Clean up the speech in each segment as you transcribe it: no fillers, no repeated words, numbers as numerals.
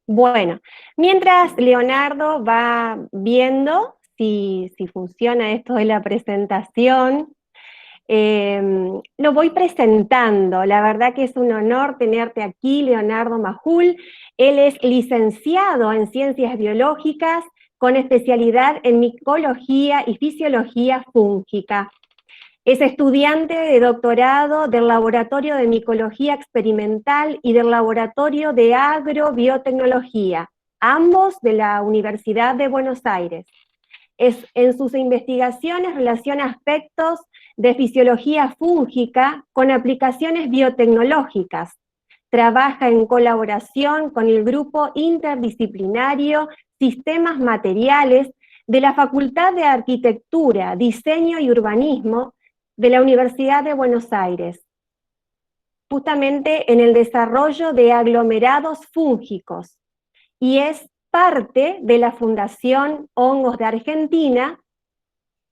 Bueno, mientras Leonardo va viendo si funciona esto de la presentación, lo voy presentando. La verdad que es un honor tenerte aquí, Leonardo Majul. Él es licenciado en Ciencias Biológicas con especialidad en Micología y Fisiología Fúngica. Es estudiante de doctorado del Laboratorio de Micología Experimental y del Laboratorio de Agrobiotecnología, ambos de la Universidad de Buenos Aires. En sus investigaciones relaciona aspectos de fisiología fúngica con aplicaciones biotecnológicas. Trabaja en colaboración con el grupo interdisciplinario Sistemas Materiales de la Facultad de Arquitectura, Diseño y Urbanismo de la Universidad de Buenos Aires, justamente en el desarrollo de aglomerados fúngicos, y es parte de la Fundación Hongos de Argentina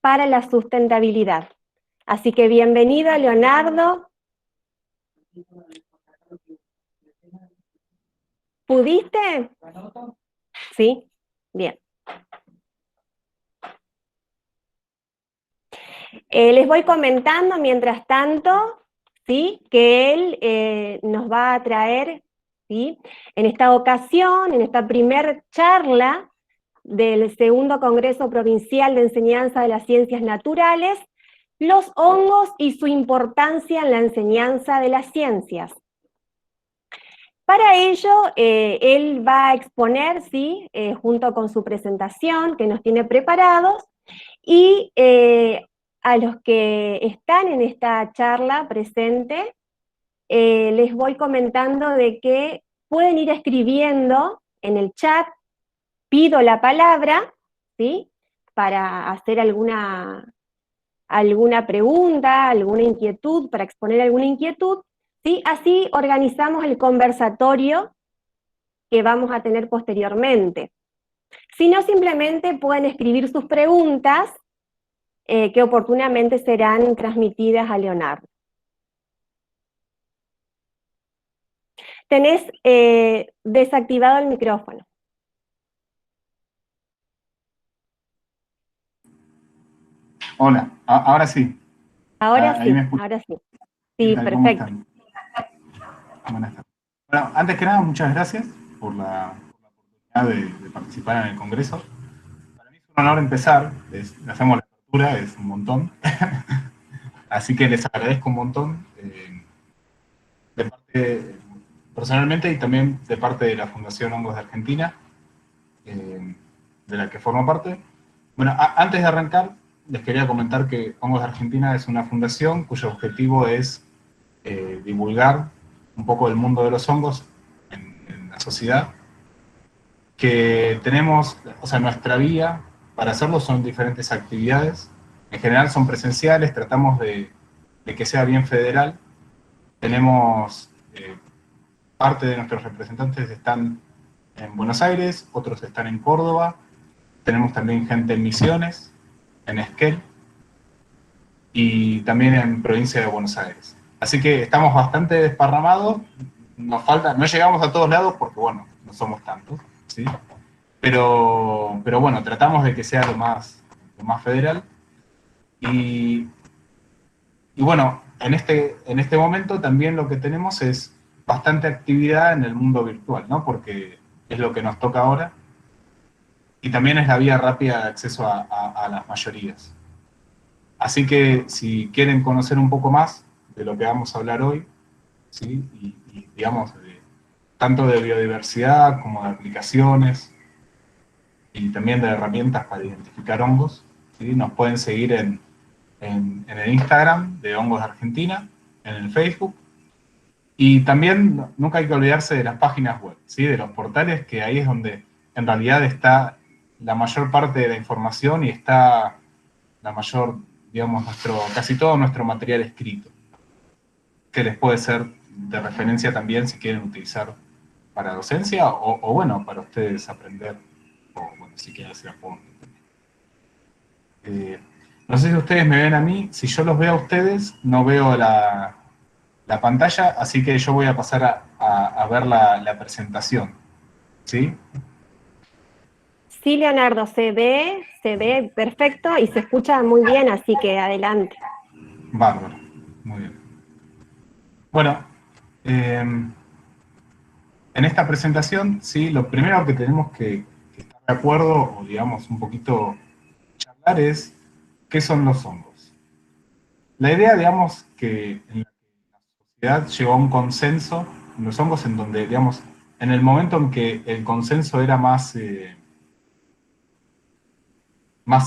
para la Sustentabilidad. Así que bienvenido, Leonardo. ¿Pudiste? Sí, bien. Les voy comentando mientras tanto, ¿sí?, que él nos va a traer, ¿sí?, en esta ocasión, en esta primer charla del segundo Congreso Provincial de Enseñanza de las Ciencias Naturales, los hongos y su importancia en la enseñanza de las ciencias. Para ello, él va a exponer, ¿sí?, junto con su presentación que nos tiene preparados, y a los que están en esta charla presente, les voy comentando de que pueden ir escribiendo en el chat, pido la palabra, ¿sí?, para hacer alguna pregunta, alguna inquietud, para exponer alguna inquietud, ¿sí? Así organizamos el conversatorio que vamos a tener posteriormente. Si no, simplemente pueden escribir sus preguntas, que oportunamente serán transmitidas a Leonardo. Tenés desactivado el micrófono. Hola, ahora sí. Ahora Ahí me sí, escuchan. ahora sí. ¿Qué Sí, tal? ¿Cómo perfecto. están? Buenas tardes. Bueno, antes que nada, muchas gracias por la oportunidad de participar en el Congreso. Para mí es un honor empezar, hacemos la apertura, es un montón. Así que les agradezco un montón, de parte, personalmente, y también de parte de la Fundación Hongos de Argentina, de la que formo parte. Bueno, antes de arrancar, les quería comentar que Hongos de Argentina es una fundación cuyo objetivo es divulgar un poco del mundo de los hongos en la sociedad, que tenemos, o sea, nuestra vía para hacerlo son diferentes actividades, en general son presenciales, tratamos de que sea bien federal, tenemos parte de nuestros representantes están en Buenos Aires, otros están en Córdoba, tenemos también gente en Misiones, en Esquel, y también en provincia de Buenos Aires. Así que estamos bastante desparramados, nos falta, no llegamos a todos lados porque, bueno, no somos tantos, ¿sí? Pero bueno, tratamos de que sea lo más federal. Y, y bueno, en este momento también lo que tenemos es bastante actividad en el mundo virtual, ¿no? Porque es lo que nos toca ahora. Y también es la vía rápida de acceso a las mayorías. Así que si quieren conocer un poco más de lo que vamos a hablar hoy, ¿sí?, y digamos, tanto de biodiversidad como de aplicaciones y también de herramientas para identificar hongos, ¿sí?, nos pueden seguir en el Instagram de Hongos de Argentina, en el Facebook, y también nunca hay que olvidarse de las páginas web, ¿sí?, de los portales, que ahí es donde en realidad está la mayor parte de la información y está la mayor, digamos, casi todo nuestro material escrito, que les puede ser de referencia también si quieren utilizar para docencia o bueno, para ustedes aprender, o bueno, si quieren hacer apuntes. No sé si ustedes me ven a mí, si yo los veo a ustedes, no veo la pantalla, así que yo voy a pasar a ver la presentación, ¿sí? Sí, Leonardo, se ve perfecto y se escucha muy bien, así que adelante. Bárbaro, muy bien. Bueno, en esta presentación, sí, lo primero que tenemos que estar de acuerdo, o digamos un poquito charlar, es qué son los hongos. La idea, digamos, que en la sociedad llegó a un consenso en los hongos en donde, digamos, en el momento en que el consenso era más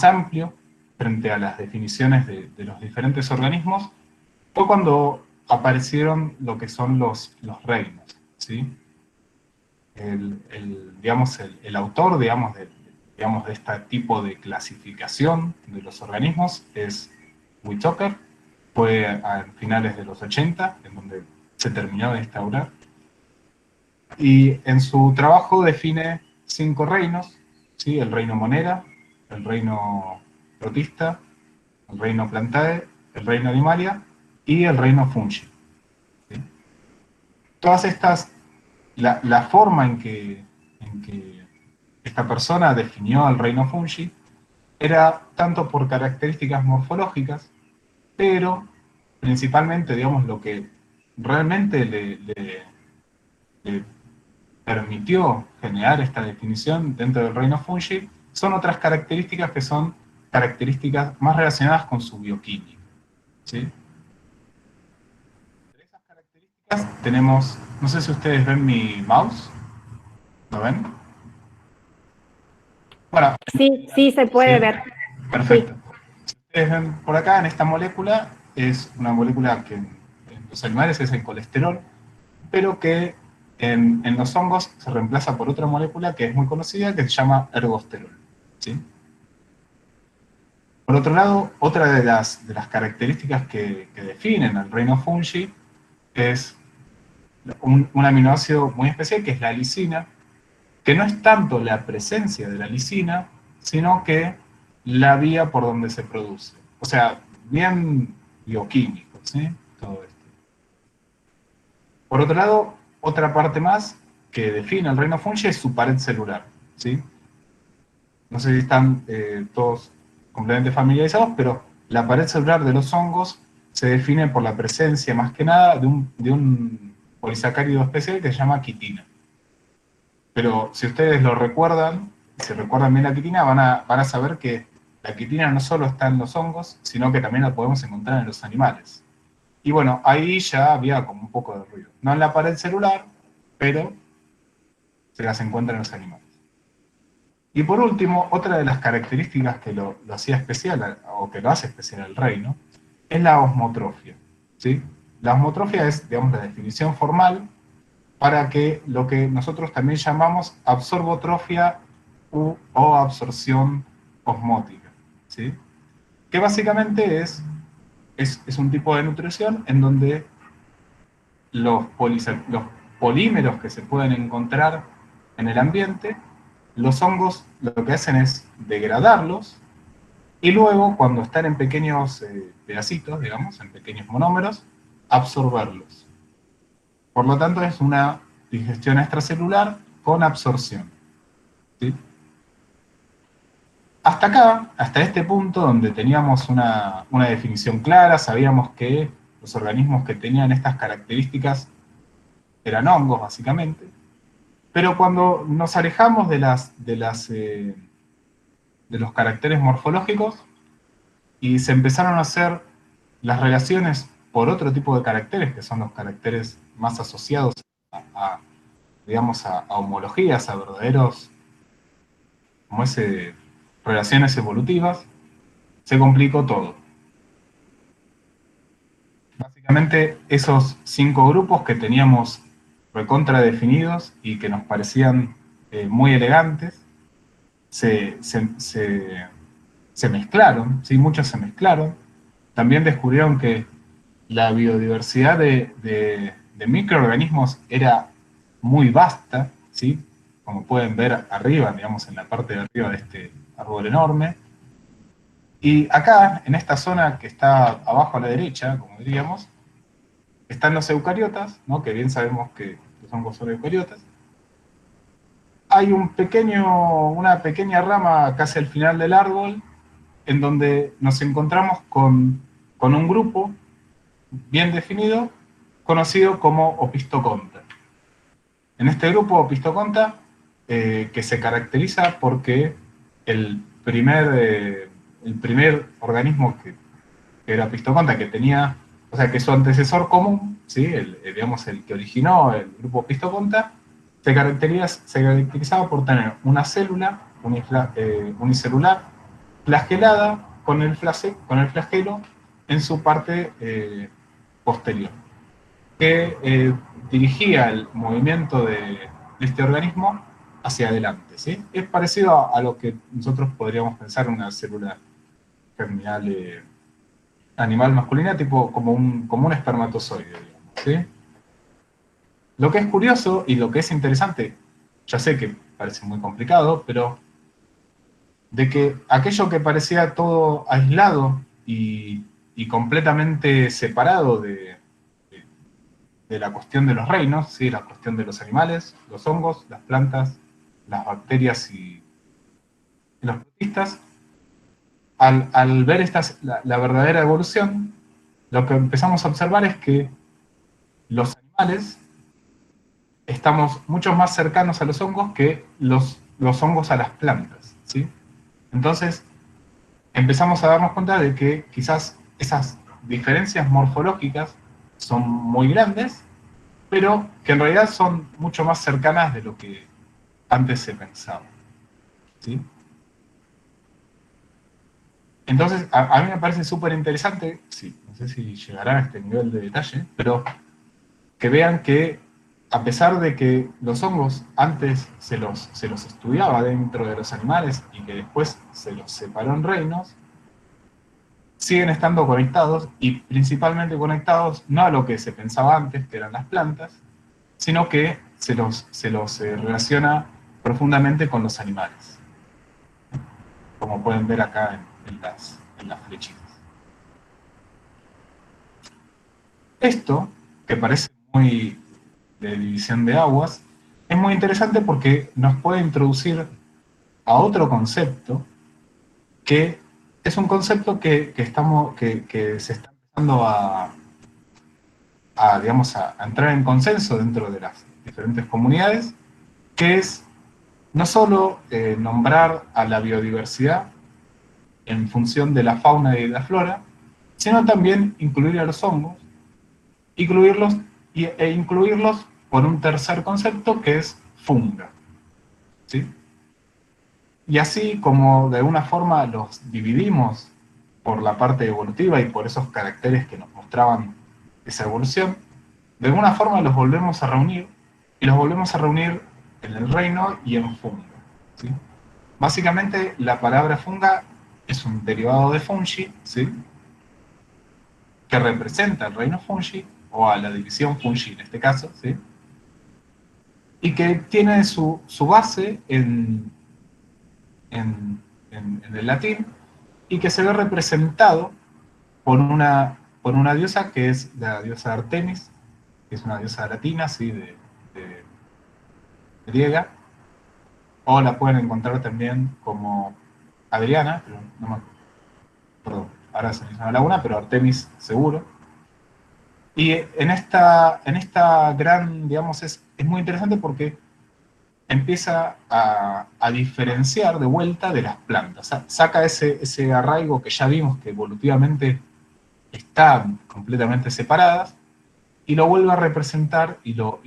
amplio frente a las definiciones de los diferentes organismos, fue cuando aparecieron lo que son los reinos, ¿sí? Digamos, el autor, digamos, de este tipo de clasificación de los organismos es Whitaker, fue a finales de los 80, en donde se terminó de instaurar, y en su trabajo define 5 reinos, ¿sí? El reino Monera, el reino Protista, el reino Plantae, el reino Animalia y el reino Fungi. ¿Sí? Todas estas, la forma en que esta persona definió al reino Fungi era tanto por características morfológicas, pero principalmente, digamos, lo que realmente le permitió generar esta definición dentro del reino Fungi son otras características que son características más relacionadas con su bioquímica, ¿sí? Entre esas características tenemos, no sé si ustedes ven mi mouse, ¿lo ven? Bueno, Sí, sí se sí, puede ver. perfecto. Sí. Si ustedes ven por acá, en esta molécula, es una molécula que en los animales es el colesterol, pero que en los hongos se reemplaza por otra molécula que es muy conocida, que se llama ergosterol, ¿sí? Por otro lado, otra de las características que definen al reino fungi es un aminoácido muy especial que es la lisina, que no es tanto la presencia de la lisina, sino que la vía por donde se produce. O sea, bien bioquímico, ¿sí? Todo esto. Por otro lado, otra parte más que define el reino fungi es su pared celular, ¿sí? No sé si están todos completamente familiarizados, pero la pared celular de los hongos se define por la presencia, más que nada, de un polisacárido especial que se llama quitina. Pero si ustedes lo recuerdan, si recuerdan bien la quitina, van a saber que la quitina no solo está en los hongos, sino que también la podemos encontrar en los animales. Y bueno, ahí ya había como un poco de ruido. No en la pared celular, pero se las encuentra en los animales. Y por último, otra de las características que lo hacía especial, o que lo hace especial al reino, es la osmotrofia, ¿sí? La osmotrofia es, digamos, la definición formal para que lo que nosotros también llamamos absorbotrofia o absorción osmótica, ¿sí? Que básicamente es un tipo de nutrición en donde los polímeros que se pueden encontrar en el ambiente, los hongos lo que hacen es degradarlos y luego, cuando están en pequeños pedacitos, digamos, en pequeños monómeros, absorberlos. Por lo tanto, es una digestión extracelular con absorción, ¿sí? Hasta acá, hasta este punto donde teníamos una definición clara, sabíamos que los organismos que tenían estas características eran hongos, básicamente. Pero cuando nos alejamos de los caracteres morfológicos y se empezaron a hacer las relaciones por otro tipo de caracteres, que son los caracteres más asociados a, digamos, a homologías, a verdaderos, como ese, relaciones evolutivas, se complicó todo. Básicamente, esos 5 grupos que teníamos recontra definidos y que nos parecían muy elegantes, se, se, se, se mezclaron, ¿sí? Muchos se mezclaron. También descubrieron que la biodiversidad de microorganismos era muy vasta, ¿sí? Como pueden ver arriba, digamos, en la parte de arriba de este árbol enorme. Y acá, en esta zona que está abajo a la derecha, como diríamos, están los eucariotas, ¿no? Que bien sabemos que los hongos son eucariotas. Hay una pequeña rama casi al final del árbol, en donde nos encontramos con un grupo bien definido, conocido como Opisthocomta. En este grupo Opisthocomta, que se caracteriza porque el primer organismo que era Opisthocomta, que tenía, o sea, que su antecesor común, ¿sí? Digamos, el que originó el grupo Opisthocomta, se caracterizaba por tener una célula unicelular flagelada con el flagelo en su parte posterior, que dirigía el movimiento de este organismo hacia adelante. ¿Sí? Es parecido a lo que nosotros podríamos pensar en una célula germinal animal masculina, tipo como un espermatozoide, digamos. ¿Sí? Lo que es curioso y lo que es interesante, ya sé que parece muy complicado, pero de que aquello que parecía todo aislado y completamente separado de la cuestión de los reinos, ¿sí? La cuestión de los animales, los hongos, las plantas, las bacterias y los protistas, al ver la verdadera evolución, lo que empezamos a observar es que los animales estamos mucho más cercanos a los hongos que los hongos a las plantas, ¿sí? Entonces, empezamos a darnos cuenta de que quizás esas diferencias morfológicas son muy grandes, pero que en realidad son mucho más cercanas de lo que antes se pensaba, ¿sí? Entonces, a mí me parece súper interesante, sí, no sé si llegará a este nivel de detalle, pero que vean que a pesar de que los hongos antes se los estudiaba dentro de los animales y que después se los separó en reinos, siguen estando conectados y principalmente conectados no a lo que se pensaba antes, que eran las plantas, sino que se los relaciona profundamente con los animales, como pueden ver acá en las flechitas. Esto, que parece muy de división de aguas, es muy interesante porque nos puede introducir a otro concepto que es un concepto que se está empezando digamos, a entrar en consenso dentro de las diferentes comunidades, que es no solo nombrar a la biodiversidad en función de la fauna y de la flora, sino también incluir a los hongos, incluirlos, incluirlos por un tercer concepto que es funga. ¿Sí? Y así como de alguna forma los dividimos por la parte evolutiva y por esos caracteres que nos mostraban esa evolución, de alguna forma los volvemos a reunir y los volvemos a reunir en el reino y en funga. ¿Sí? Básicamente la palabra funga es un derivado de fungi, ¿sí? Que representa el reino fungi o a la división fungi en este caso, ¿sí? Y que tiene su base en, en el latín y que se ve representado por una diosa que es la diosa Artemis, que es una diosa latina, ¿sí? De griega, o la pueden encontrar también como Adriana, pero no me acuerdo, perdón, ahora se me hizo una laguna, pero Artemis seguro. Y en esta gran, digamos, es muy interesante porque empieza a diferenciar de vuelta de las plantas. Saca ese arraigo que ya vimos que evolutivamente están completamente separadas y lo vuelve a representar y lo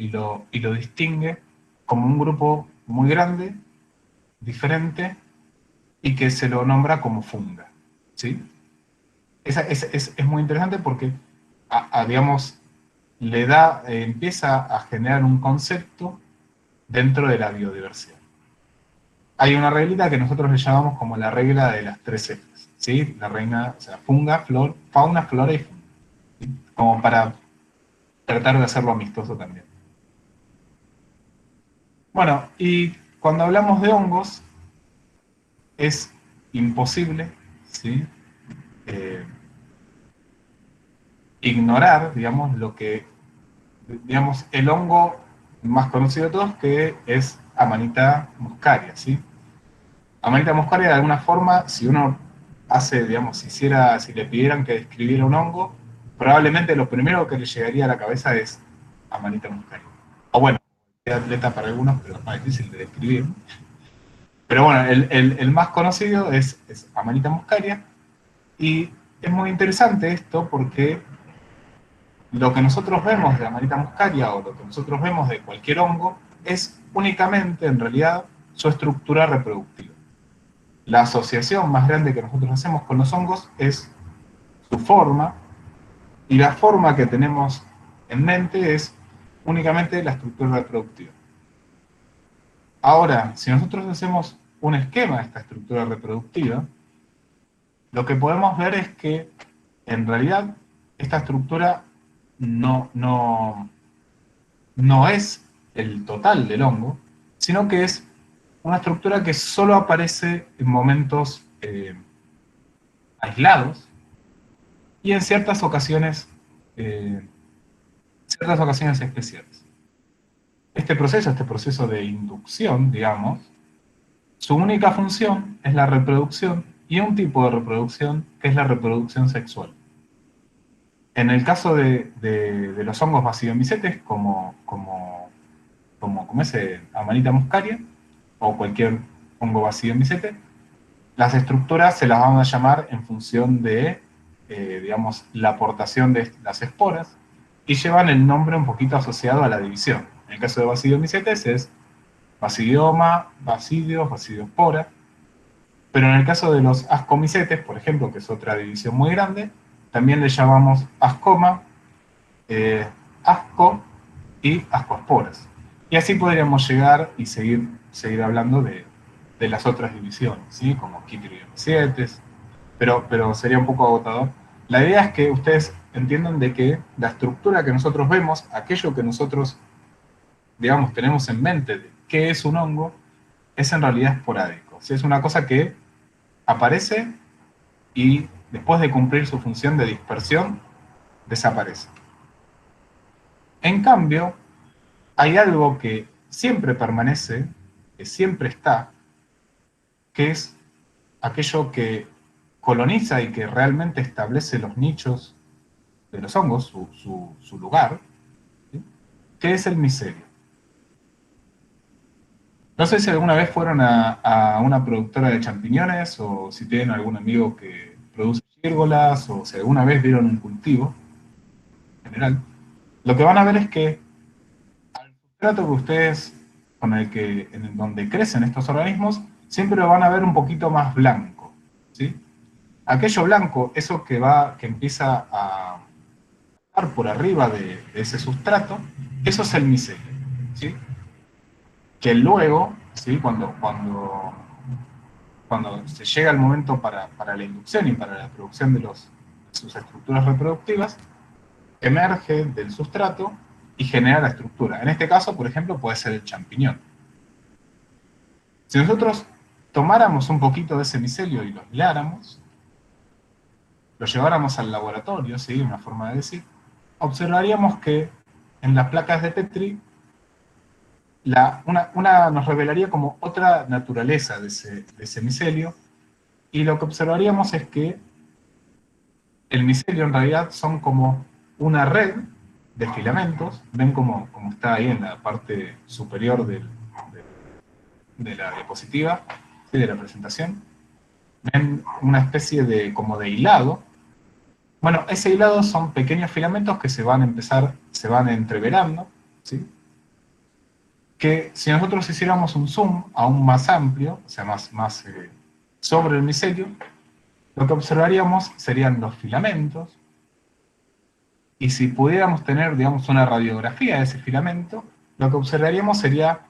distingue como un grupo muy grande, diferente, y que se lo nombra como funga. ¿Sí? Es muy interesante porque, digamos, empieza a generar un concepto dentro de la biodiversidad. Hay una reglita que nosotros le llamamos como la regla de las tres Fs, ¿sí? La reina, o sea, fauna, flora y funga, ¿sí? Como para tratar de hacerlo amistoso también. Bueno, y cuando hablamos de hongos, es imposible, ¿sí? Eh, ignorar, digamos, digamos, el hongo más conocido de todos, que es Amanita muscaria, ¿sí? Amanita muscaria, de alguna forma, si uno hace, digamos, si le pidieran que describiera un hongo, probablemente lo primero que le llegaría a la cabeza es Amanita muscaria. O bueno, es atleta para algunos, pero es más difícil de describir. Pero bueno, el más conocido es Amanita muscaria, y es muy interesante esto porque lo que nosotros vemos de Amanita muscaria o lo que nosotros vemos de cualquier hongo es únicamente, en realidad, su estructura reproductiva. La asociación más grande que nosotros hacemos con los hongos es su forma, y la forma que tenemos en mente es únicamente la estructura reproductiva. Ahora, si nosotros hacemos un esquema de esta estructura reproductiva, lo que podemos ver es que en realidad esta estructura no no es el total del hongo, sino que es una estructura que solo aparece en momentos aislados y en ciertas ocasiones especiales. Este proceso de inducción, digamos, su única función es la reproducción, y un tipo de reproducción que es la reproducción sexual. En el caso de los hongos basidiomicetes, como ese Amanita muscaria, o cualquier hongo basidiomicetes, las estructuras se las vamos a llamar en función de, digamos, la aportación de las esporas, y llevan el nombre un poquito asociado a la división. En el caso de basidiomicetes es basidioma, basidios, basidiospora, pero en el caso de los ascomicetes, por ejemplo, que es otra división muy grande, también le llamamos ascoma, asco y ascosporas. Y así podríamos llegar y seguir hablando de las otras divisiones, ¿sí? Como Chytridiomycetes, pero sería un poco agotador. La idea es que ustedes entiendan de que la estructura que nosotros vemos, aquello que nosotros, digamos, tenemos en mente de qué es un hongo, es en realidad esporádico. ¿Sí? Es una cosa que aparece y después de cumplir su función de dispersión, desaparece. En cambio, hay algo que siempre permanece, que siempre está, que es aquello que coloniza y que realmente establece los nichos de los hongos, su lugar, ¿sí? Que es el micelio. No sé si alguna vez fueron a una productora de champiñones, o si tienen algún amigo que produce gírgolas, o si alguna vez vieron un cultivo en general. Lo que van a ver es que al sustrato que ustedes, en donde crecen estos organismos, siempre lo van a ver un poquito más blanco, ¿sí? Aquello blanco, eso que empieza a estar por arriba de ese sustrato, eso es el micelio, ¿sí? Que luego, ¿sí? Cuando se llega el momento para la inducción y para la producción de sus estructuras reproductivas, emerge del sustrato y genera la estructura. En este caso, por ejemplo, puede ser el champiñón. Si nosotros tomáramos un poquito de ese micelio y lo hiláramos, lo lleváramos al laboratorio, ¿sí? Una forma de decir, observaríamos que en las placas de Petri una nos revelaría como otra naturaleza de ese micelio, y lo que observaríamos es que el micelio en realidad son como una red de filamentos. Ven como está ahí en la parte superior de la diapositiva, ¿sí? De la presentación. Ven una especie de como de hilado. Bueno, ese hilado son pequeños filamentos que se van entreverando, ¿sí? Que si nosotros hiciéramos un zoom aún más amplio, o sea, más sobre el micelio, lo que observaríamos serían los filamentos, y si pudiéramos tener, digamos, una radiografía de ese filamento, lo que observaríamos sería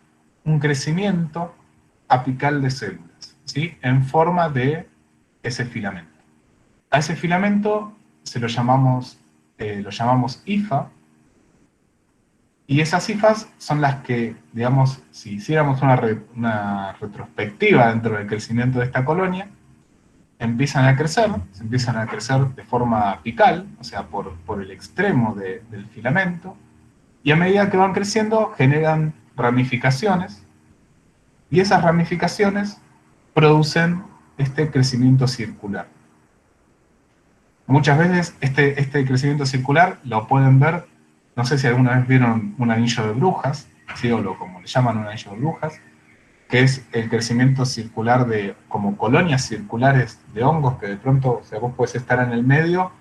un crecimiento apical de células, ¿sí? En forma de ese filamento. A ese filamento lo llamamos hifa, y esas hifas son las que, digamos, si hiciéramos una retrospectiva dentro del crecimiento de esta colonia, se empiezan a crecer de forma apical, o sea, por el extremo del filamento, y a medida que van creciendo generan ramificaciones, y esas ramificaciones producen este crecimiento circular. Muchas veces este crecimiento circular lo pueden ver, no sé si alguna vez vieron un anillo de brujas, ¿sí? O como le llaman un anillo de brujas, que es el crecimiento circular de como colonias circulares de hongos que de pronto, o sea, vos podés estar en el medio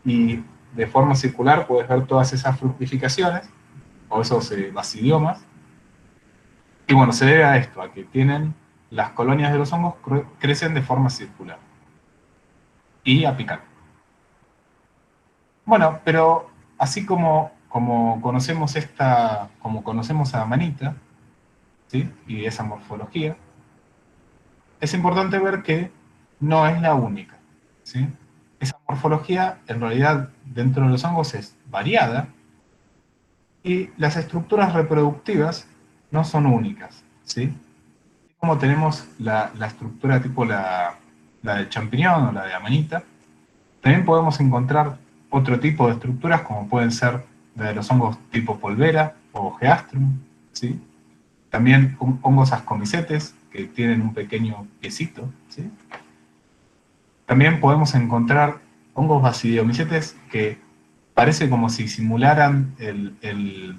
y de forma circular puedes ver todas esas fructificaciones o esos basidiomas. Y bueno, se debe a esto, a que tienen las colonias de los hongos crecen de forma circular y apical. Bueno, pero así como conocemos como conocemos a Manita, ¿sí? Y esa morfología, es importante ver que no es la única, ¿sí? Esa morfología, en realidad, dentro de los hongos es variada y las estructuras reproductivas no son únicas, ¿sí? Como tenemos la estructura tipo la del champiñón o la de amanita, también podemos encontrar otro tipo de estructuras como pueden ser la de los hongos tipo polvera o geastrum, ¿sí? También hongos ascomicetes que tienen un pequeño piecito, ¿sí? También podemos encontrar hongos basidiomicetes que parece como si simularan el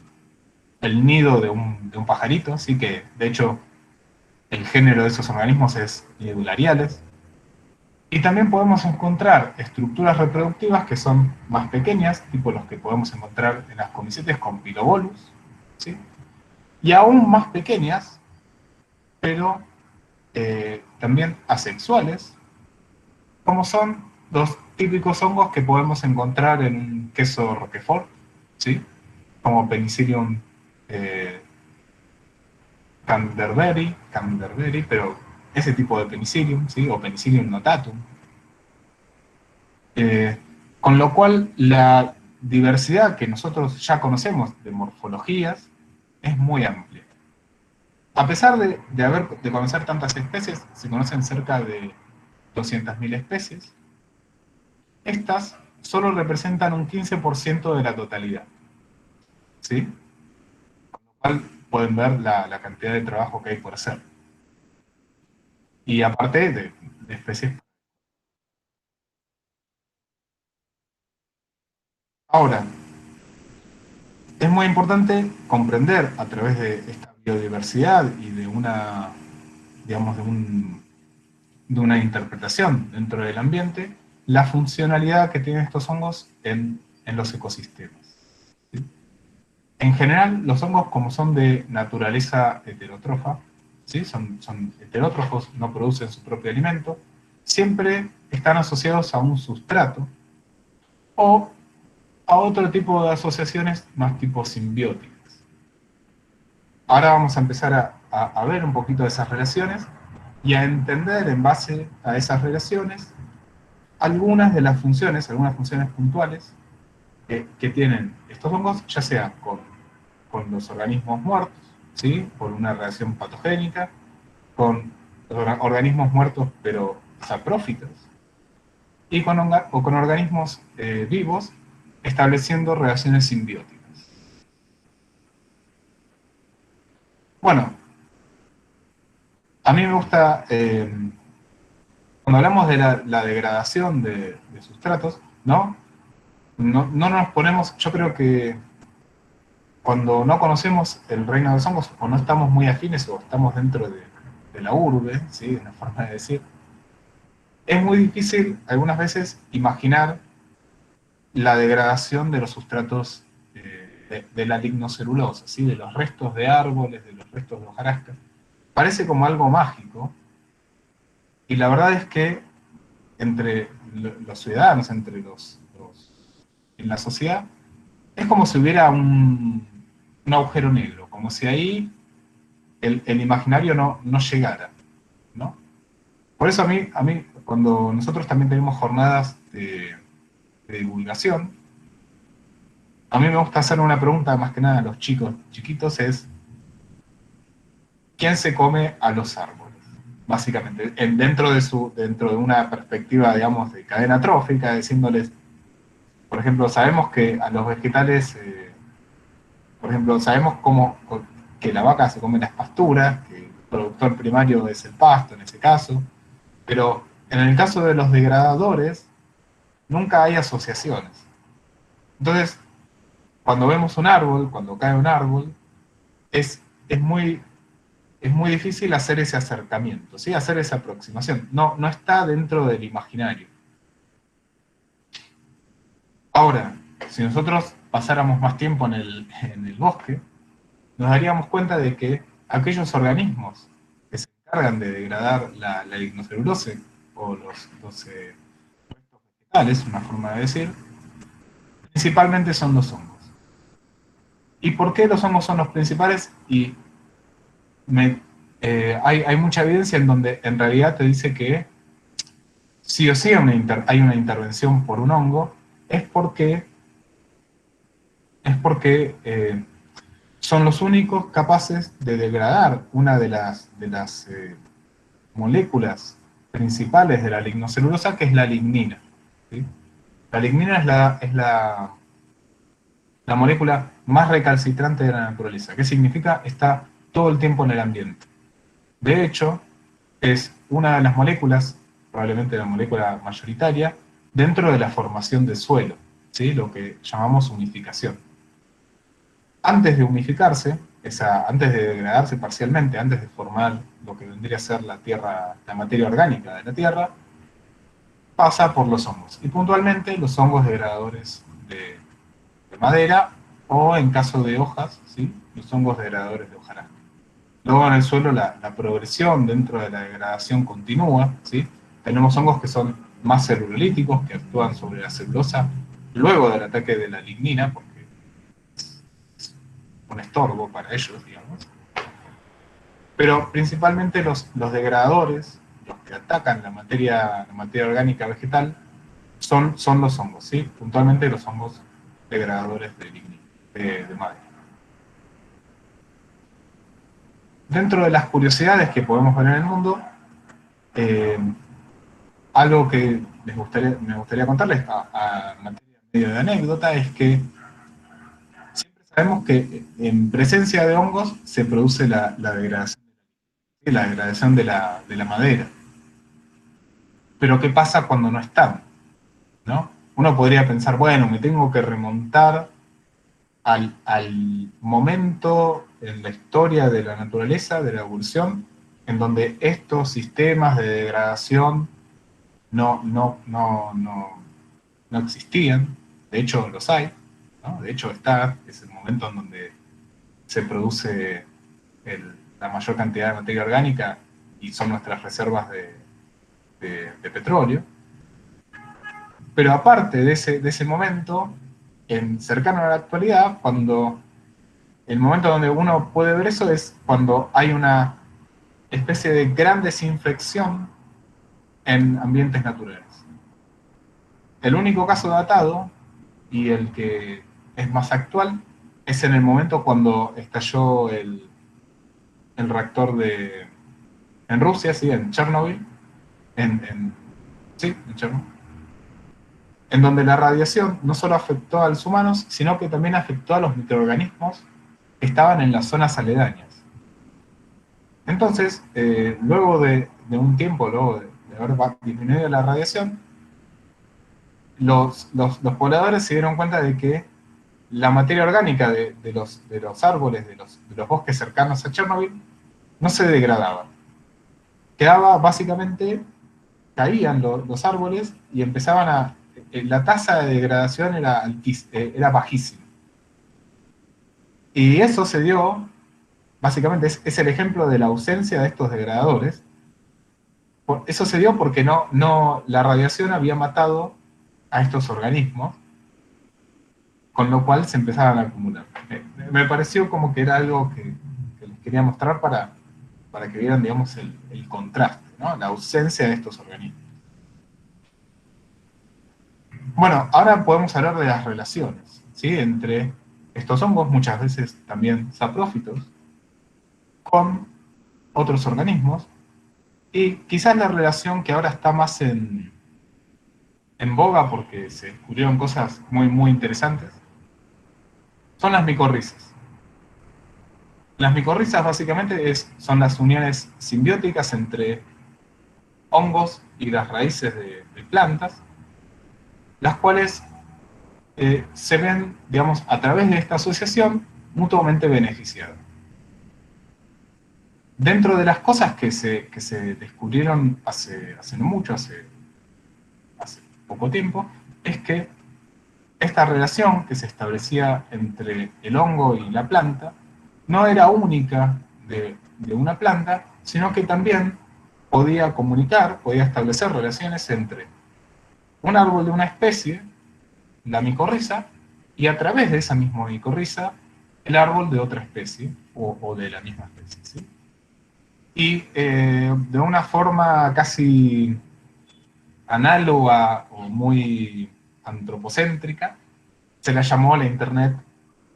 nido de un pajarito, ¿sí? Que de hecho el género de esos organismos es nidulariales. Y también podemos encontrar estructuras reproductivas que son más pequeñas, tipo los que podemos encontrar en las comicetes con pilobolus, ¿sí? Y aún más pequeñas, pero también asexuales, como son los típicos hongos que podemos encontrar en un queso Roquefort, ¿sí? Como Penicillium eh, Canterbury, pero ese tipo de Penicillium, ¿sí? O Penicillium notatum. Eh, con lo cual, la diversidad que nosotros ya conocemos de morfologías es muy amplia. A pesar de conocer tantas especies, se conocen cerca de 200.000 especies, estas solo representan un 15% de la totalidad, ¿sí? Con lo cual pueden ver la cantidad de trabajo que hay por hacer. Y aparte de especies. Ahora, es muy importante comprender a través de esta biodiversidad y de una, digamos, de una interpretación dentro del ambiente, la funcionalidad que tienen estos hongos en los ecosistemas. ¿Sí? En general, los hongos, como son de naturaleza heterótrofa, ¿sí? Son heterótrofos, no producen su propio alimento, siempre están asociados a un sustrato o a otro tipo de asociaciones más tipo simbióticas. Ahora vamos a empezar a ver un poquito de esas relaciones y a entender en base a esas relaciones algunas funciones puntuales que tienen estos hongos, ya sea con los organismos muertos, ¿sí? Por una reacción patogénica, con organismos muertos pero saprófitos, y con organismos vivos estableciendo relaciones simbióticas. Bueno, a mí me gusta, cuando hablamos de la degradación de sustratos, ¿no? No nos ponemos, yo creo que cuando no conocemos el reino de los hongos o no estamos muy afines o estamos dentro de la urbe, ¿sí? Una forma de decir, es muy difícil algunas veces imaginar la degradación de los sustratos de la lignocelulosa, ¿sí? De los restos de árboles, de los restos de hojarasca. Parece como algo mágico, y la verdad es que entre los ciudadanos, en la sociedad, es como si hubiera un agujero negro, como si ahí el imaginario no llegara, ¿no? Por eso a mí, cuando nosotros también tenemos jornadas de divulgación, a mí me gusta hacer una pregunta más que nada a los chicos chiquitos, es ¿quién se come a los árboles? básicamente, dentro de una perspectiva, digamos, de cadena trófica, diciéndoles, por ejemplo, sabemos que a los vegetales, por ejemplo, sabemos que la vaca se come las pasturas, que el productor primario es el pasto en ese caso, pero en el caso de los degradadores, nunca hay asociaciones. Entonces, cuando vemos un árbol, cuando cae un árbol, es, es muy es muy difícil hacer ese acercamiento, ¿sí? Hacer esa aproximación. No, no está dentro del imaginario. Ahora, si nosotros pasáramos más tiempo en el bosque, nos daríamos cuenta de que aquellos organismos que se encargan de degradar la lignocelulosa o los restos vegetales, una forma de decir, principalmente son los hongos. ¿Y por qué los hongos son los principales? Y hay mucha evidencia en donde en realidad te dice que sí o sí hay una intervención por un hongo, es porque son los únicos capaces de degradar una de las moléculas principales de la lignocelulosa, que es la lignina. ¿Sí? La lignina es la molécula más recalcitrante de la naturaleza. ¿Qué significa? Está todo el tiempo en el ambiente. De hecho, es una de las moléculas, probablemente la molécula mayoritaria, dentro de la formación del suelo, ¿sí? Lo que llamamos humificación. Antes de humificarse, antes de degradarse parcialmente, antes de formar lo que vendría a ser la tierra, la materia orgánica de la tierra, pasa por los hongos. Y puntualmente los hongos degradadores de madera, o en caso de hojas, ¿sí? Los hongos degradadores de hojarasca. Luego en el suelo la progresión dentro de la degradación continúa, ¿sí? Tenemos hongos que son más celulolíticos, que actúan sobre la celulosa luego del ataque de la lignina, porque es un estorbo para ellos, digamos. Pero principalmente los degradadores, los que atacan la materia orgánica vegetal, son los hongos, ¿sí? Puntualmente los hongos degradadores de lignina, de madera. Dentro de las curiosidades que podemos ver en el mundo, eh, algo que me gustaría contarles a materia medio de anécdota es que siempre sabemos que en presencia de hongos se produce la degradación de la madera. Pero ¿qué pasa cuando no están? ¿No? Uno podría pensar, bueno, me tengo que remontar al momento en la historia de la naturaleza, de la evolución, en donde estos sistemas de degradación no existían. De hecho los hay, ¿no? De hecho es el momento en donde se produce la mayor cantidad de materia orgánica y son nuestras reservas de petróleo. Pero aparte de ese momento, cercano a la actualidad, el momento donde uno puede ver eso es cuando hay una especie de gran desinfección en ambientes naturales. El único caso datado, y el que es más actual, es en el momento cuando estalló el reactor en Rusia, ¿sí? En Chernobyl, sí, en Chernobyl, en donde la radiación no solo afectó a los humanos, sino que también afectó a los microorganismos que estaban en las zonas aledañas. Entonces, luego de un tiempo, luego de haber disminuido la radiación, los pobladores se dieron cuenta de que la materia orgánica de los árboles, de los bosques cercanos a Chernobyl, no se degradaba. Quedaba básicamente, caían los árboles y empezaban la tasa de degradación era bajísima. Y eso se dio, básicamente es el ejemplo de la ausencia de estos degradadores. Eso se dio porque la radiación había matado a estos organismos, con lo cual se empezaban a acumular. Me pareció como que era algo que les quería mostrar para que vieran, digamos, el contraste, ¿no? La ausencia de estos organismos. Bueno, ahora podemos hablar de las relaciones, ¿sí? Entre estos hongos, muchas veces también saprófitos, con otros organismos, Y quizás la relación que ahora está más en boga, porque se descubrieron cosas muy, muy interesantes, son las micorrizas. Las micorrizas básicamente son las uniones simbióticas entre hongos y las raíces de plantas, las cuales se ven, digamos, a través de esta asociación mutuamente beneficiadas. Dentro de las cosas que se descubrieron hace no mucho, hace poco tiempo, es que esta relación que se establecía entre el hongo y la planta no era única de una planta, sino que también podía comunicar, podía establecer relaciones entre un árbol de una especie, la micorriza, y a través de esa misma micorriza, el árbol de otra especie, o de la misma especie. ¿Sí? Y de una forma casi análoga o muy antropocéntrica, se la llamó la Internet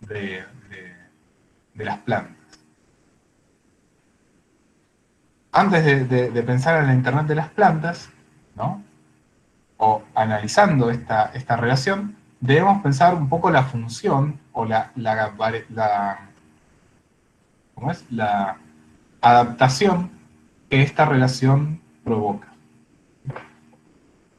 de, de las plantas. Antes de pensar en la Internet de las plantas, ¿no? O analizando esta relación, debemos pensar un poco la función o ¿cómo es? La adaptación que esta relación provoca.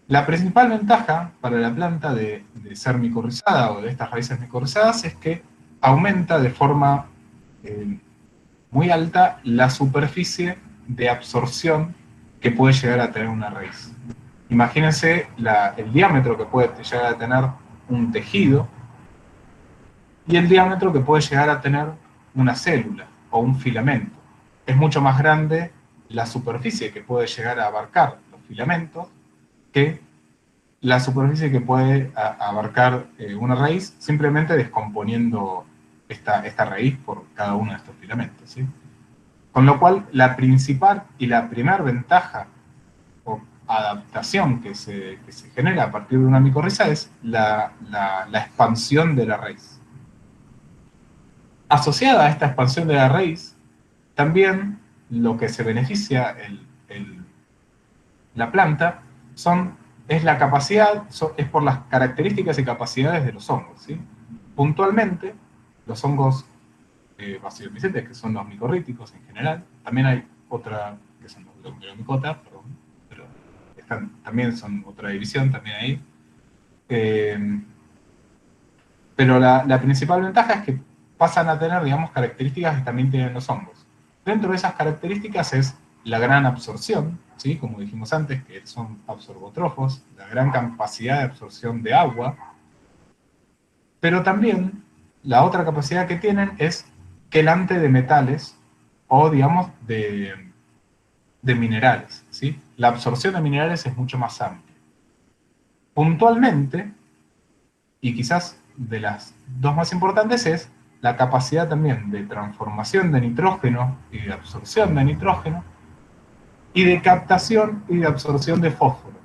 La principal ventaja para la planta de ser micorrizada o de estas raíces micorrizadas es que aumenta de forma eh, muy alta la superficie de absorción que puede llegar a tener una raíz. Imagínense el diámetro que puede llegar a tener un tejido y el diámetro que puede llegar a tener una célula o un filamento. Es mucho más grande la superficie que puede llegar a abarcar los filamentos que la superficie que puede abarcar una raíz simplemente descomponiendo esta raíz por cada uno de estos filamentos. ¿Sí? Con lo cual, la principal y la primera ventaja o adaptación que se genera a partir de una micorriza es la expansión de la raíz. Asociada a esta expansión de la raíz, también lo que se beneficia la planta es la capacidad, es por las características y capacidades de los hongos. ¿Sí? Puntualmente, los hongos basilomicetes, que son los micorríticos en general, también hay otra, que son los micotas, perdón, pero también son otra división, también ahí. Pero la principal ventaja es que pasan a tener, digamos, características que también tienen los hongos. Dentro de esas características es la gran absorción, ¿sí? Como dijimos antes, que son absorbotrofos, la gran capacidad de absorción de agua, pero también la otra capacidad que tienen es quelante de metales o, digamos, de minerales, ¿sí? La absorción de minerales es mucho más amplia. Puntualmente, y quizás de las dos más importantes, es la capacidad también de transformación de nitrógeno y de absorción de nitrógeno, y de captación y de absorción de fósforo.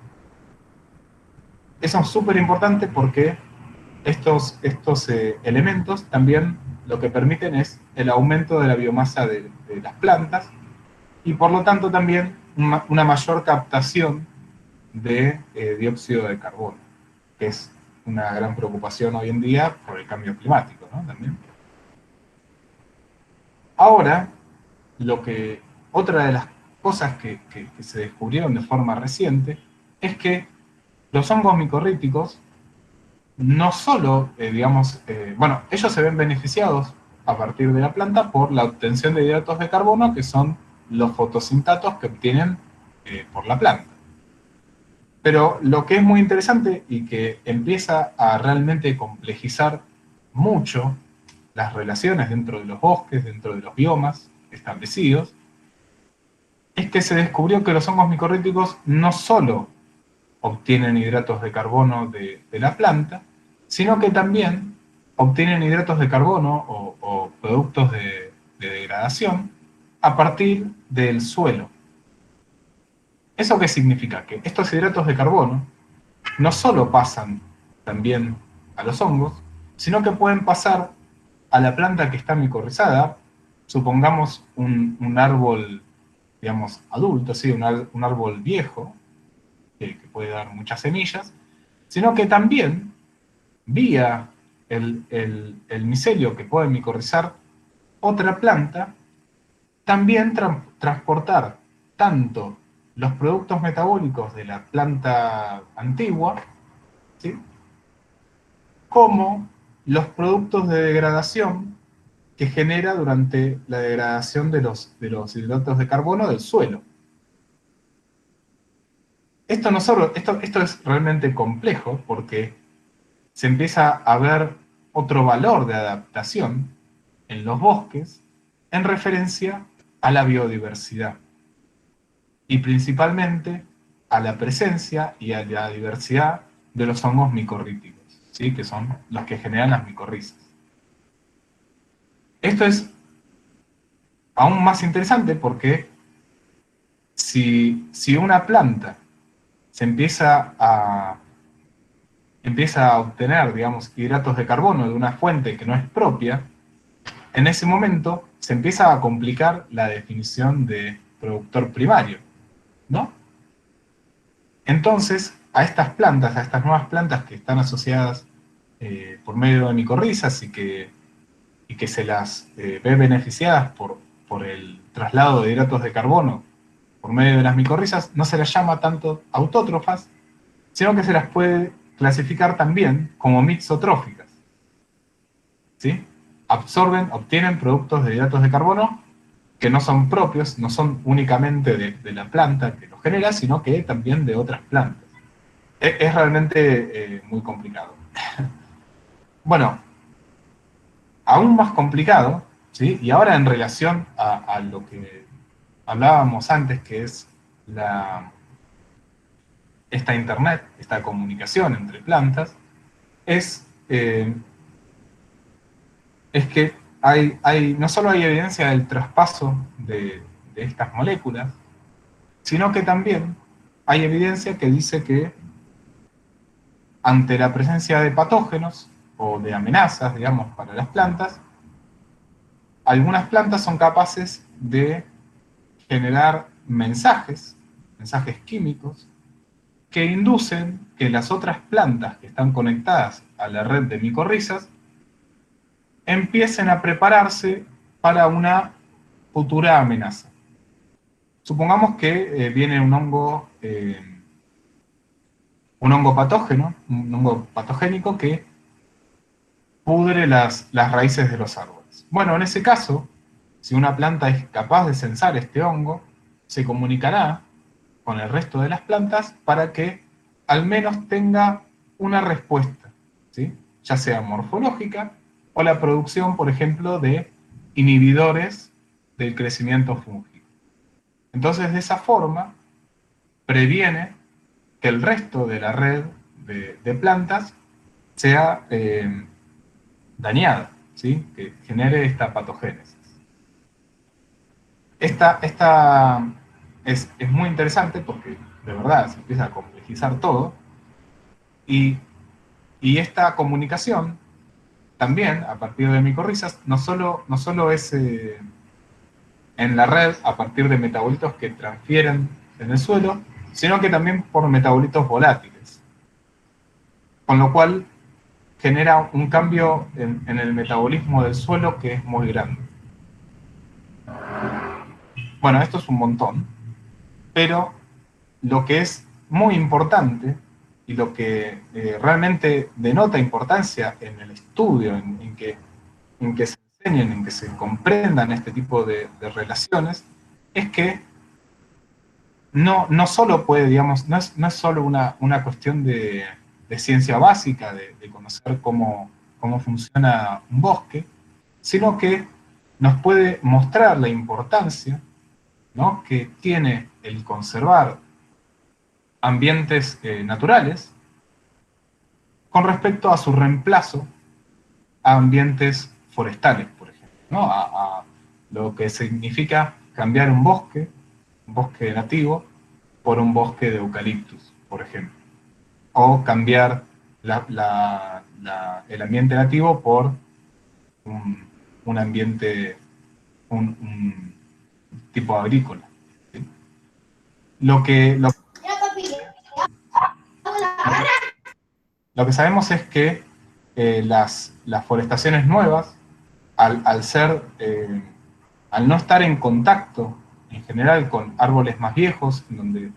Eso es súper importante porque estos elementos también lo que permiten es el aumento de la biomasa de las plantas y por lo tanto también una mayor captación de dióxido de carbono, que es una gran preocupación hoy en día por el cambio climático, ¿no? También. Ahora, otra de las cosas que se descubrieron de forma reciente es que los hongos micorríticos no solo, digamos, bueno, ellos se ven beneficiados a partir de la planta por la obtención de hidratos de carbono, que son los fotosintatos que obtienen por la planta. Pero lo que es muy interesante y que empieza a realmente complejizar mucho las relaciones dentro de los bosques, dentro de los biomas establecidos, es que se descubrió que los hongos micorríticos no solo obtienen hidratos de carbono de la planta, sino que también obtienen hidratos de carbono o productos de degradación a partir del suelo. ¿Eso qué significa? Que estos hidratos de carbono no solo pasan también a los hongos, sino que pueden pasar a la planta que está micorrizada, supongamos un árbol digamos, adulto, ¿sí? Un árbol viejo, que puede dar muchas semillas, sino que también, vía el micelio que puede micorrizar otra planta, también transportar tanto los productos metabólicos de la planta antigua, ¿sí? como los productos de degradación que genera durante la degradación de los hidratos de carbono del suelo. Esto, no solo, esto es realmente complejo porque se empieza a ver otro valor de adaptación en los bosques en referencia a la biodiversidad y principalmente a la presencia y a la diversidad de los hongos micorríticos, ¿sí? Que son los que generan las micorrizas. Esto es aún más interesante porque si una planta se empieza a obtener, digamos, hidratos de carbono de una fuente que no es propia, en ese momento se empieza a complicar la definición de productor primario, ¿no? Entonces, a estas nuevas plantas que están asociadas por medio de micorrizas y que se las ve beneficiadas por el traslado de hidratos de carbono por medio de las micorrizas, no se las llama tanto autótrofas, sino que se las puede clasificar también como mixotróficas, ¿sí? Obtienen productos de hidratos de carbono que no son propios, no son únicamente de la planta que los genera, sino que también de otras plantas. Es realmente muy complicado. Bueno, aún más complicado, ¿sí? Y ahora en relación a lo que hablábamos antes, que es esta internet, esta comunicación entre plantas, es, eh, es que no solo hay evidencia del traspaso de estas moléculas, sino que también hay evidencia que dice que ante la presencia de patógenos o de amenazas, digamos, para las plantas, algunas plantas son capaces de generar mensajes químicos, que inducen que las otras plantas que están conectadas a la red de micorrizas empiecen a prepararse para una futura amenaza. Supongamos que viene un hongo patógeno, un hongo patogénico que pudre las raíces de los árboles. Bueno, en ese caso, si una planta es capaz de censar este hongo, se comunicará con el resto de las plantas para que al menos tenga una respuesta, ¿sí? Ya sea morfológica o la producción, por ejemplo, de inhibidores del crecimiento fúngico. Entonces, de esa forma, previene que el resto de la red de plantas sea dañada, ¿sí? Que genere esta patogénesis. Esta es muy interesante porque de verdad se empieza a complejizar todo y, y esta comunicación también a partir de micorrizas no solo es en la red a partir de metabolitos que transfieren en el suelo, sino que también por metabolitos volátiles, con lo cual genera un cambio en el metabolismo del suelo que es muy grande. Bueno, esto es un montón, pero lo que es muy importante y lo que realmente denota importancia en el estudio, en que se enseñen, en que se comprendan este tipo de relaciones, es que no solo puede, digamos, no es solo una cuestión de ciencia básica, de conocer cómo funciona un bosque, sino que nos puede mostrar la importancia, ¿no?, que tiene el conservar ambientes naturales con respecto a su reemplazo a ambientes forestales, por ejemplo, ¿no? A lo que significa cambiar un bosque nativo, por un bosque de eucaliptus, por ejemplo. O cambiar el ambiente nativo por un ambiente, un tipo agrícola, ¿sí? lo que sabemos es que las forestaciones nuevas, al no estar en contacto en general con árboles más viejos, en donde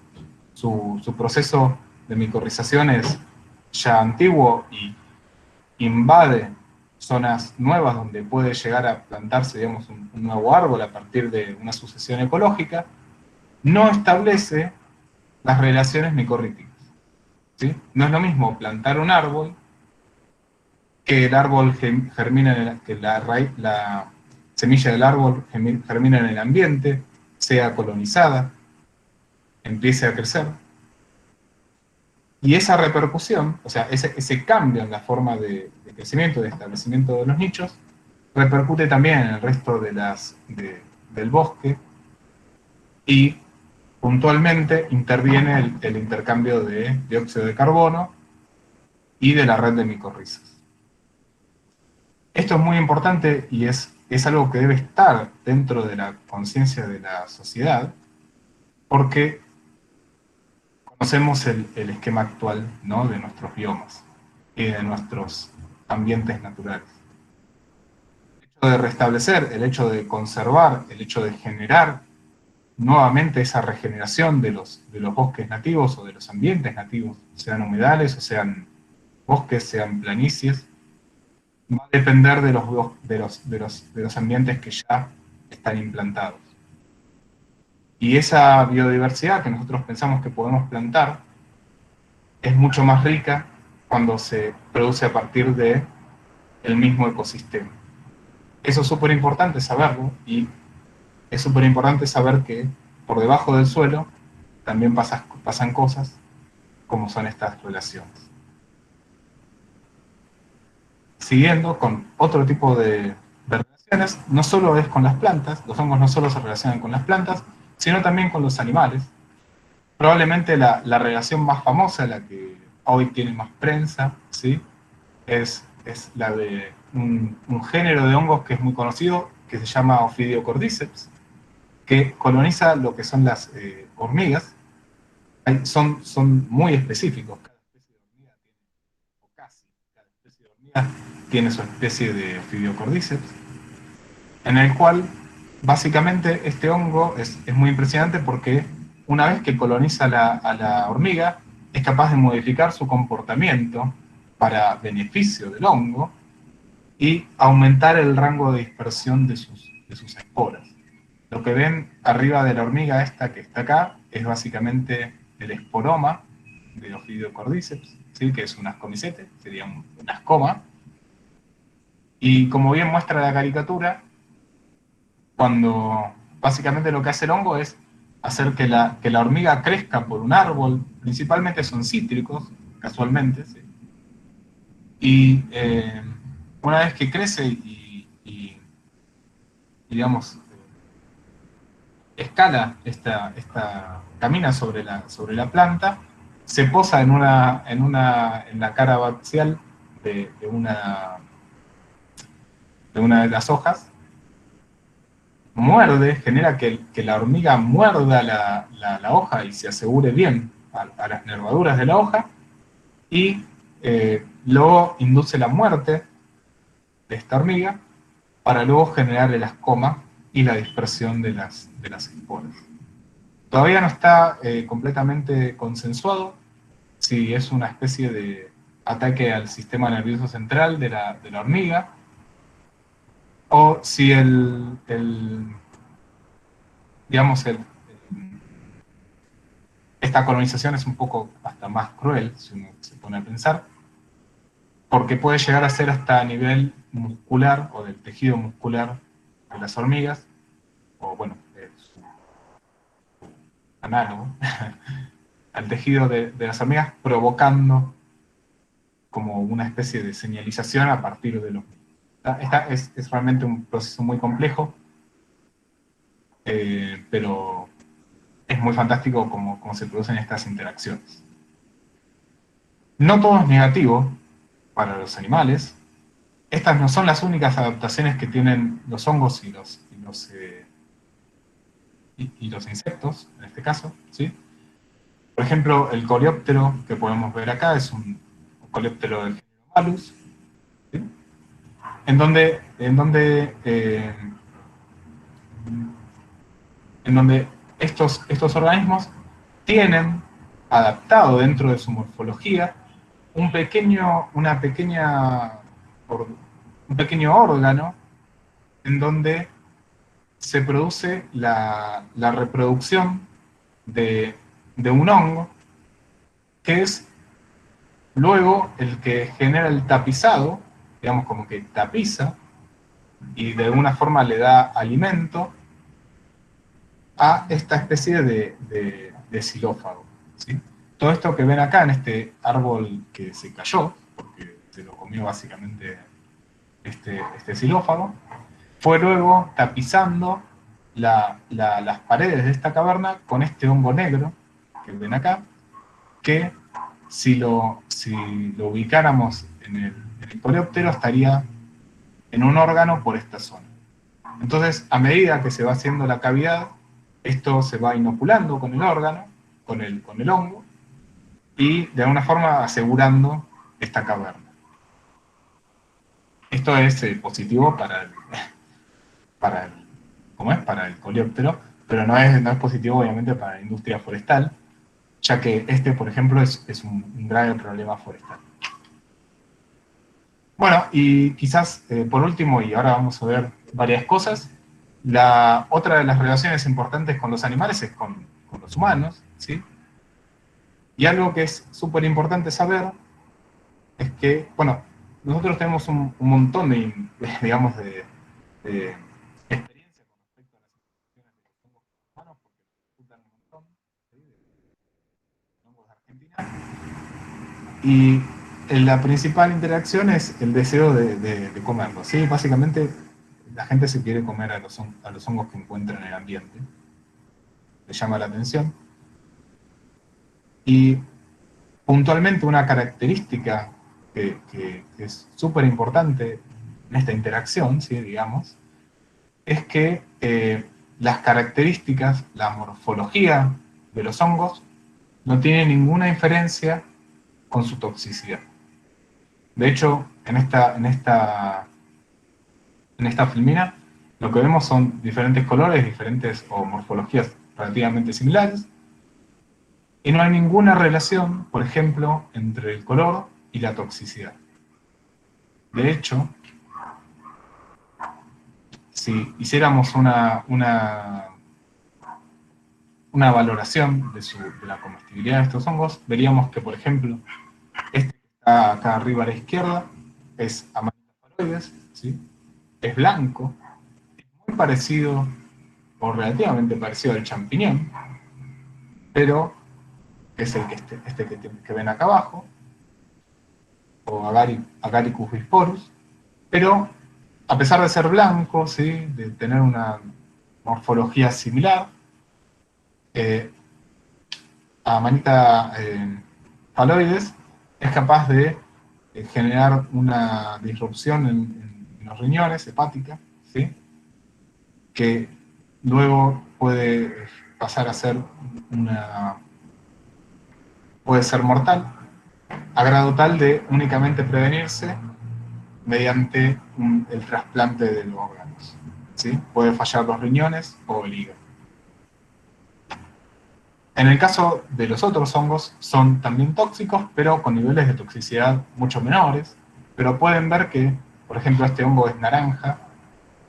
su proceso de micorrización es ya antiguo y invade zonas nuevas donde puede llegar a plantarse, digamos, un nuevo árbol a partir de una sucesión ecológica, no establece las relaciones micorríticas. ¿Sí? No es lo mismo plantar un árbol que el árbol germina que la semilla del árbol germina en el ambiente, sea colonizada, empiece a crecer. Y esa repercusión, o sea, ese cambio en la forma de crecimiento, de establecimiento de los nichos, repercute también en el resto del bosque y puntualmente interviene el intercambio de dióxido de carbono y de la red de micorrizas. Esto es muy importante y es algo que debe estar dentro de la conciencia de la sociedad, porque conocemos el esquema actual, ¿no?, de nuestros biomas y de nuestros ambientes naturales. El hecho de restablecer, el hecho de conservar, el hecho de generar nuevamente esa regeneración de los bosques nativos o de los ambientes nativos, sean humedales o sean bosques, sean planicies, va a depender de los ambientes que ya están implantados. Y esa biodiversidad que nosotros pensamos que podemos plantar es mucho más rica cuando se produce a partir del mismo ecosistema. Eso es súper importante saberlo, y es súper importante saber que por debajo del suelo también pasan cosas como son estas relaciones. Siguiendo con otro tipo de relaciones, no solo es con las plantas, los hongos no solo se relacionan con las plantas, sino también con los animales. Probablemente la relación más famosa, la que hoy tiene más prensa, ¿sí?, es la de un género de hongos que es muy conocido, que se llama Ophidiocordyceps, que coloniza lo que son las hormigas. Son muy específicos. Cada especie de hormiga tiene, o casi cada especie de hormiga tiene su especie de Ophidiocordyceps, en el cual básicamente este hongo es muy impresionante porque una vez que coloniza a la hormiga, es capaz de modificar su comportamiento para beneficio del hongo y aumentar el rango de dispersión de sus esporas. Lo que ven arriba de la hormiga esta que está acá es básicamente el esporoma de Ophidiocordyceps, ¿sí?, que es un ascomicete, sería un ascoma. Y como bien muestra la caricatura, cuando básicamente lo que hace el hongo es hacer que la hormiga crezca por un árbol, principalmente son cítricos, casualmente, ¿sí?, y una vez que crece y digamos, escala camina sobre la planta, se posa en la cara axial de una de las hojas, muerde, genera que la hormiga muerda la hoja y se asegure bien a las nervaduras de la hoja, y luego induce la muerte de esta hormiga para luego generar el ascoma y la dispersión de las esporas. Todavía no está completamente consensuado si es una especie de ataque al sistema nervioso central de la hormiga, o si esta colonización es un poco hasta más cruel, si uno se pone a pensar, porque puede llegar a ser hasta a nivel muscular o del tejido muscular de las hormigas, o bueno, su análogo, al tejido de las hormigas, provocando como una especie de señalización a partir de los... Esta es realmente un proceso muy complejo, pero es muy fantástico cómo se producen estas interacciones. No todo es negativo para los animales. Estas no son las únicas adaptaciones que tienen los hongos y los insectos, en este caso, ¿sí? Por ejemplo, el coleóptero que podemos ver acá es un coleóptero del género Malus, ¿sí? En donde estos organismos tienen adaptado dentro de su morfología un pequeño, una pequeña, un pequeño órgano en donde se produce la reproducción de un hongo, que es luego el que genera el tapizado, digamos como que tapiza, y de alguna forma le da alimento a esta especie de xilófago, ¿sí? Todo esto que ven acá en este árbol que se cayó, porque se lo comió básicamente este xilófago, fue luego tapizando las paredes de esta caverna con este hongo negro que ven acá, que si lo ubicáramos en el coleóptero estaría en un órgano por esta zona. Entonces, a medida que se va haciendo la cavidad, esto se va inoculando con el órgano, con el hongo, y de alguna forma asegurando esta caverna. Esto es positivo para el, ¿cómo es? Para el coleóptero, pero no es positivo obviamente para la industria forestal, ya que por ejemplo, es un grave problema forestal. Bueno, y quizás por último, y ahora vamos a ver varias cosas, otra de las relaciones importantes con los animales es con los humanos, ¿sí? Y algo que es súper importante saber es que, bueno, nosotros tenemos un montón digamos, de experiencia con respecto a las infecciones de los hongos humanos, porque nos resultan un montón, ¿sí? De hongos de Argentina. Y la principal interacción es el deseo de comerlo, ¿sí? Básicamente, la gente se quiere comer a los hongos que encuentra en el ambiente. Le llama la atención. Y puntualmente una característica que es súper importante en esta interacción, ¿sí? Digamos, es que las características, la morfología de los hongos no tiene ninguna diferencia con su toxicidad. De hecho, en esta filmina, lo que vemos son diferentes colores, diferentes o morfologías relativamente similares, y no hay ninguna relación, por ejemplo, entre el color y la toxicidad. De hecho, si hiciéramos una valoración de la comestibilidad de estos hongos, veríamos que, por ejemplo, este que está acá arriba a la izquierda es Amanita phalloides, ¿sí? Es blanco, muy parecido o relativamente parecido al champiñón, pero es que ven acá abajo, o Agaricus bisporus, pero a pesar de ser blanco, ¿sí? De tener una morfología similar, Amanita phalloides es capaz de generar una disrupción en los riñones, hepática, ¿sí? Que luego puede pasar a ser puede ser mortal, a grado tal de únicamente prevenirse mediante el trasplante de los órganos, ¿sí? Puede fallar los riñones o el hígado. En el caso de los otros hongos, son también tóxicos, pero con niveles de toxicidad mucho menores. Pero pueden ver que, por ejemplo, este hongo es naranja,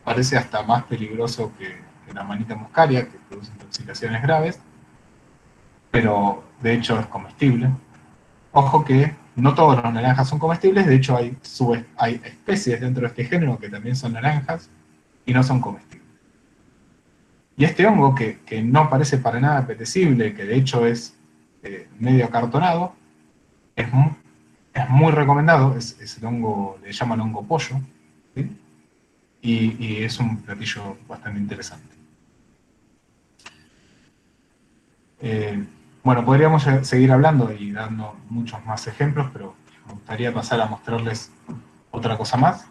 parece hasta más peligroso que la Amanita muscaria, que produce intoxicaciones graves, pero de hecho es comestible. Ojo que no todos los naranjas son comestibles, de hecho hay especies dentro de este género que también son naranjas y no son comestibles. Y este hongo, que no parece para nada apetecible, que de hecho es medio acartonado, es muy recomendado, es el hongo, le llaman hongo pollo, ¿sí? Y es un platillo bastante interesante. Bueno, podríamos seguir hablando y dando muchos más ejemplos, pero me gustaría pasar a mostrarles otra cosa más.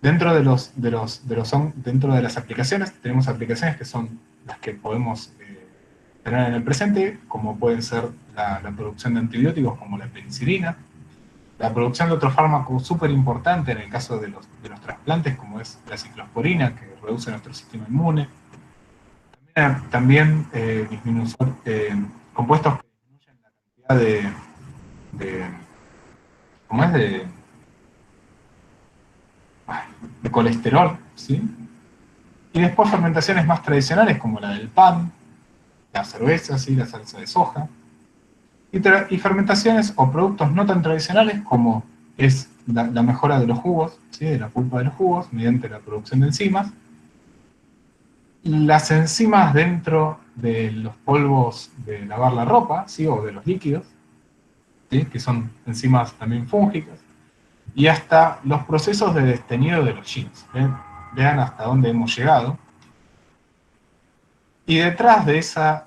Dentro de las aplicaciones, tenemos aplicaciones que son las que podemos tener en el presente, como pueden ser la producción de antibióticos como la penicilina, la producción de otro fármaco súper importante en el caso de los trasplantes, como es la ciclosporina, que reduce nuestro sistema inmune. También compuestos que disminuyen la cantidad de, ¿cómo es? De colesterol, ¿sí? Y después fermentaciones más tradicionales como la del pan, la cerveza, ¿sí? La salsa de soja. Y fermentaciones o productos no tan tradicionales como es la mejora de los jugos, ¿sí? De la pulpa de los jugos, mediante la producción de enzimas. Las enzimas dentro de los polvos de lavar la ropa, ¿sí? O de los líquidos, ¿sí? Que son enzimas también fúngicas. Y hasta los procesos de desteñido de los jeans. Vean hasta dónde hemos llegado. Y detrás de esas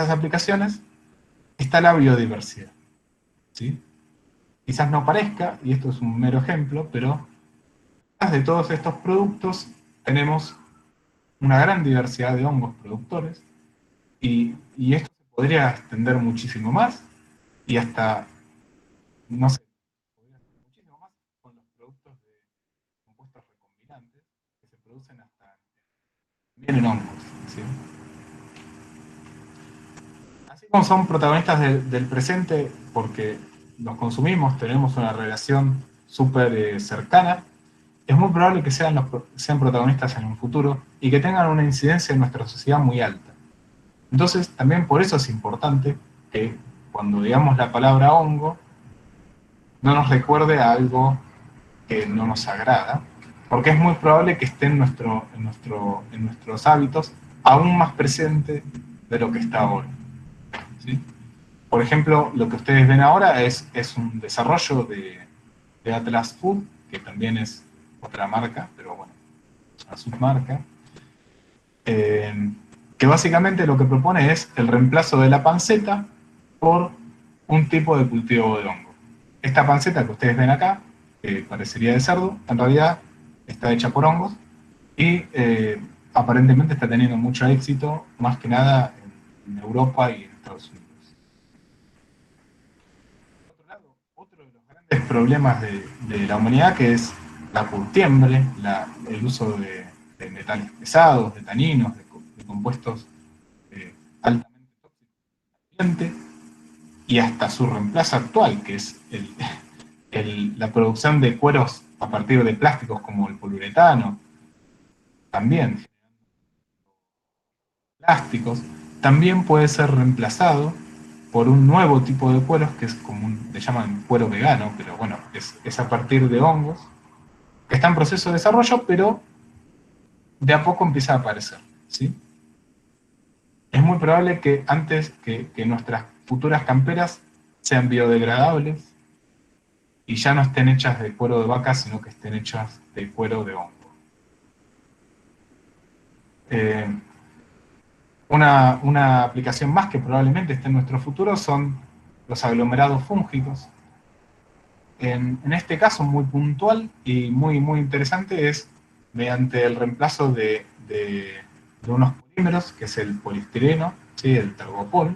aplicaciones está la biodiversidad, ¿sí? Quizás no parezca, y esto es un mero ejemplo, pero detrás de todos estos productos tenemos una gran diversidad de hongos productores, y esto se podría extender muchísimo más, y hasta, no sé, podría extender muchísimo más con los productos de compuestos recombinantes que se producen hasta bien en hongos, ¿sí? Así como son protagonistas del presente porque los consumimos, tenemos una relación súper cercana, es muy probable que sean protagonistas en un futuro y que tengan una incidencia en nuestra sociedad muy alta. Entonces, también por eso es importante que cuando digamos la palabra hongo, no nos recuerde a algo que no nos agrada, porque es muy probable que esté en nuestros hábitos aún más presente de lo que está ahora, ¿sí? Por ejemplo, lo que ustedes ven ahora es un desarrollo de Atlas Food, que también es otra marca, pero bueno, es una submarca, eh, que básicamente lo que propone es el reemplazo de la panceta por un tipo de cultivo de hongo. Esta panceta que ustedes ven acá, que parecería de cerdo, en realidad está hecha por hongos y aparentemente está teniendo mucho éxito, más que nada en Europa y en Estados Unidos. Por otro lado, otro de los grandes problemas de la humanidad, que es la curtiembre, el uso de metales pesados, de taninos, de compuestos altamente tóxicos, y hasta su reemplazo actual, que es la producción de cueros a partir de plásticos como el poliuretano, también plásticos, también puede ser reemplazado por un nuevo tipo de cueros que es como le llaman cuero vegano, pero bueno, es a partir de hongos, que está en proceso de desarrollo, pero de a poco empieza a aparecer, ¿sí? Es muy probable que antes que nuestras futuras camperas sean biodegradables y ya no estén hechas de cuero de vaca, sino que estén hechas de cuero de hongo. Eh, una aplicación más que probablemente esté en nuestro futuro son los aglomerados fúngicos. En este caso muy puntual y muy interesante es mediante el reemplazo de unos polímeros, que es el poliestireno, ¿sí? El tergopol,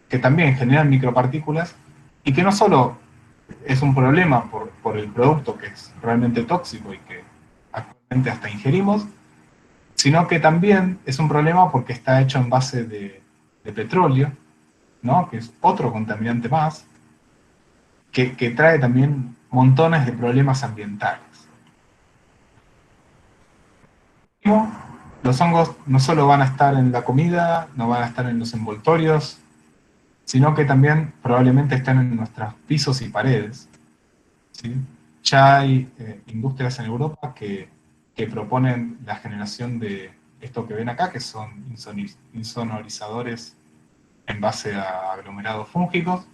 que también generan micropartículas y que no solo es un problema por el producto que es realmente tóxico y que actualmente hasta ingerimos, sino que también es un problema porque está hecho en base de petróleo, ¿no? Que es otro contaminante más, que trae también montones de problemas ambientales. Los hongos no solo van a estar en la comida, no van a estar en los envoltorios, sino que también probablemente están en nuestros pisos y paredes, ¿sí? Ya hay industrias en Europa que proponen la generación de esto que ven acá, que son insonorizadores en base a aglomerados fúngicos,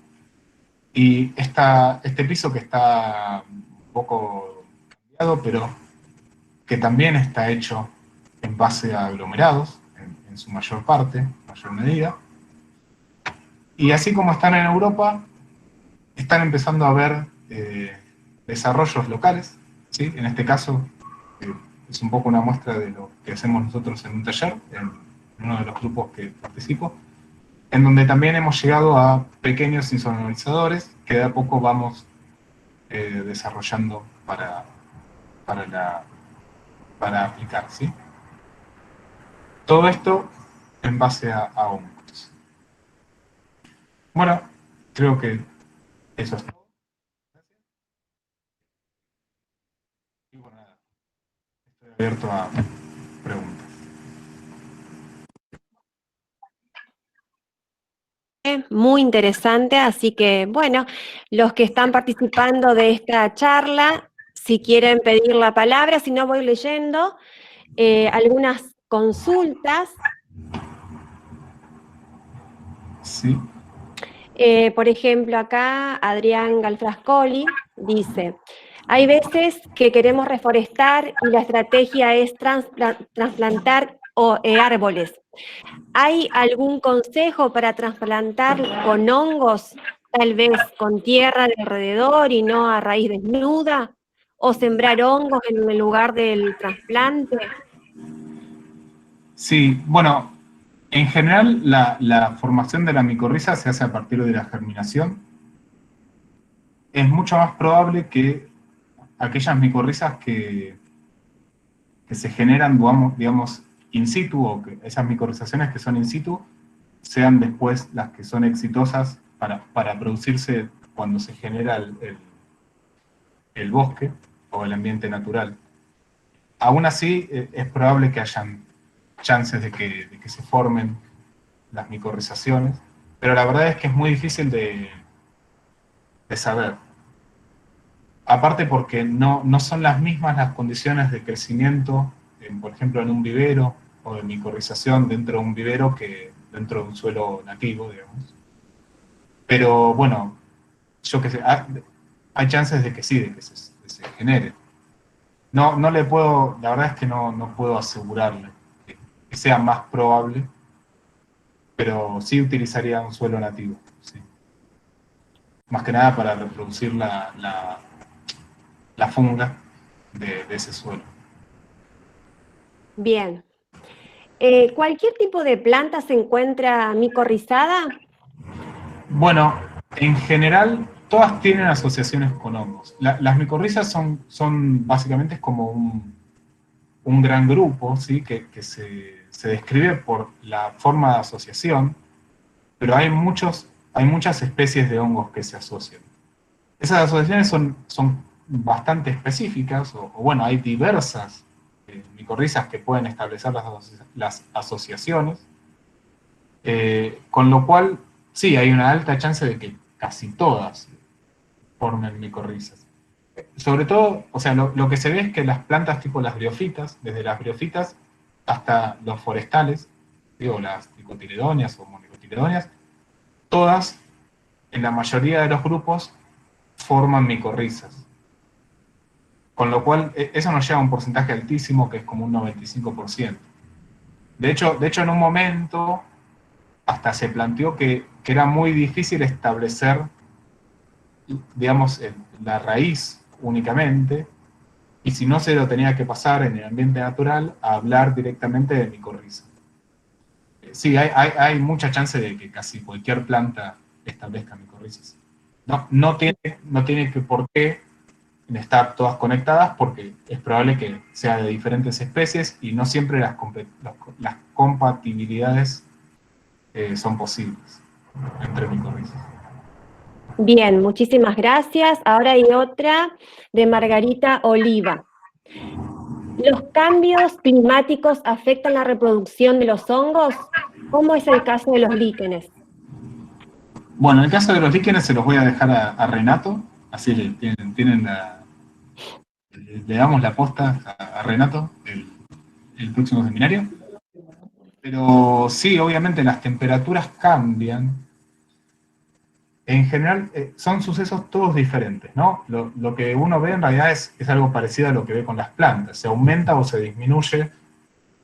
y este piso que está un poco cambiado, pero que también está hecho en base a aglomerados, en su mayor parte, mayor medida, y así como están en Europa, están empezando a haber desarrollos locales, ¿sí? En este caso, es un poco una muestra de lo que hacemos nosotros en un taller, en uno de los grupos que participo, en donde también hemos llegado a pequeños insonorizadores que de a poco vamos desarrollando para, para aplicar, ¿sí? Todo esto en base a hongos. Bueno, creo que eso es todo. Y bueno, nada, estoy abierto a preguntas. Muy interesante, así que bueno, los que están participando de esta charla, si quieren pedir la palabra, si no voy leyendo algunas consultas. Sí. Por ejemplo, acá Adrián Galfrascoli dice, hay veces que queremos reforestar y la estrategia es trasplantar árboles. ¿Hay algún consejo para trasplantar con hongos, tal vez con tierra de alrededor y no a raíz desnuda? ¿O sembrar hongos en el lugar del trasplante? Sí, bueno, en general la formación de la micorriza se hace a partir de la germinación. Es mucho más probable que aquellas micorrizas que se generan, digamos, in situ, o que esas micorrizaciones que son in situ, sean después las que son exitosas para producirse cuando se genera el bosque o el ambiente natural. Aún así, es probable que hayan chances de que se formen las micorrizaciones, pero la verdad es que es muy difícil de saber. Aparte porque no son las mismas las condiciones de crecimiento, por ejemplo, en un vivero, o de micorrización dentro de un vivero que dentro de un suelo nativo, digamos. Pero bueno, yo que sé, hay chances de que sí, de se genere. No le puedo, la verdad es que no puedo asegurarle que sea más probable, pero sí utilizaría un suelo nativo, sí. Más que nada para reproducir la funga de ese suelo. Bien. ¿Cualquier tipo de planta se encuentra micorrizada? Bueno, en general, todas tienen asociaciones con hongos. Las micorrizas son básicamente como un gran grupo, ¿sí? Que se describe por la forma de asociación, pero hay muchas especies de hongos que se asocian. Esas asociaciones son bastante específicas, o bueno, hay diversas micorrizas que pueden establecer las asociaciones, con lo cual, sí, hay una alta chance de que casi todas formen micorrizas. Sobre todo, o sea, lo que se ve es que las plantas tipo las briofitas, desde las briofitas hasta los forestales, digo, las dicotiledonias o monocotiledonias, todas, en la mayoría de los grupos, forman micorrizas. Con lo cual, eso nos lleva a un porcentaje altísimo, que es como un 95%. De hecho en un momento, hasta se planteó que era muy difícil establecer, digamos, la raíz únicamente, y si no se lo tenía que pasar en el ambiente natural a hablar directamente de micorriza. Sí, hay mucha chance de que casi cualquier planta establezca micorrizas. No tiene que por qué estar todas conectadas, porque es probable que sea de diferentes especies y no siempre las compatibilidades son posibles entre micorrizas. Bien, muchísimas gracias. Ahora hay otra de Margarita Oliva. ¿Los cambios climáticos afectan la reproducción de los hongos? ¿Cómo es el caso de los líquenes? Bueno, en el caso de los líquenes se los voy a dejar a Renato, así le damos la posta a Renato el próximo seminario. Pero sí, obviamente las temperaturas cambian. En general son sucesos todos diferentes, ¿no? Lo que uno ve en realidad es algo parecido a lo que ve con las plantas. Se aumenta o se disminuye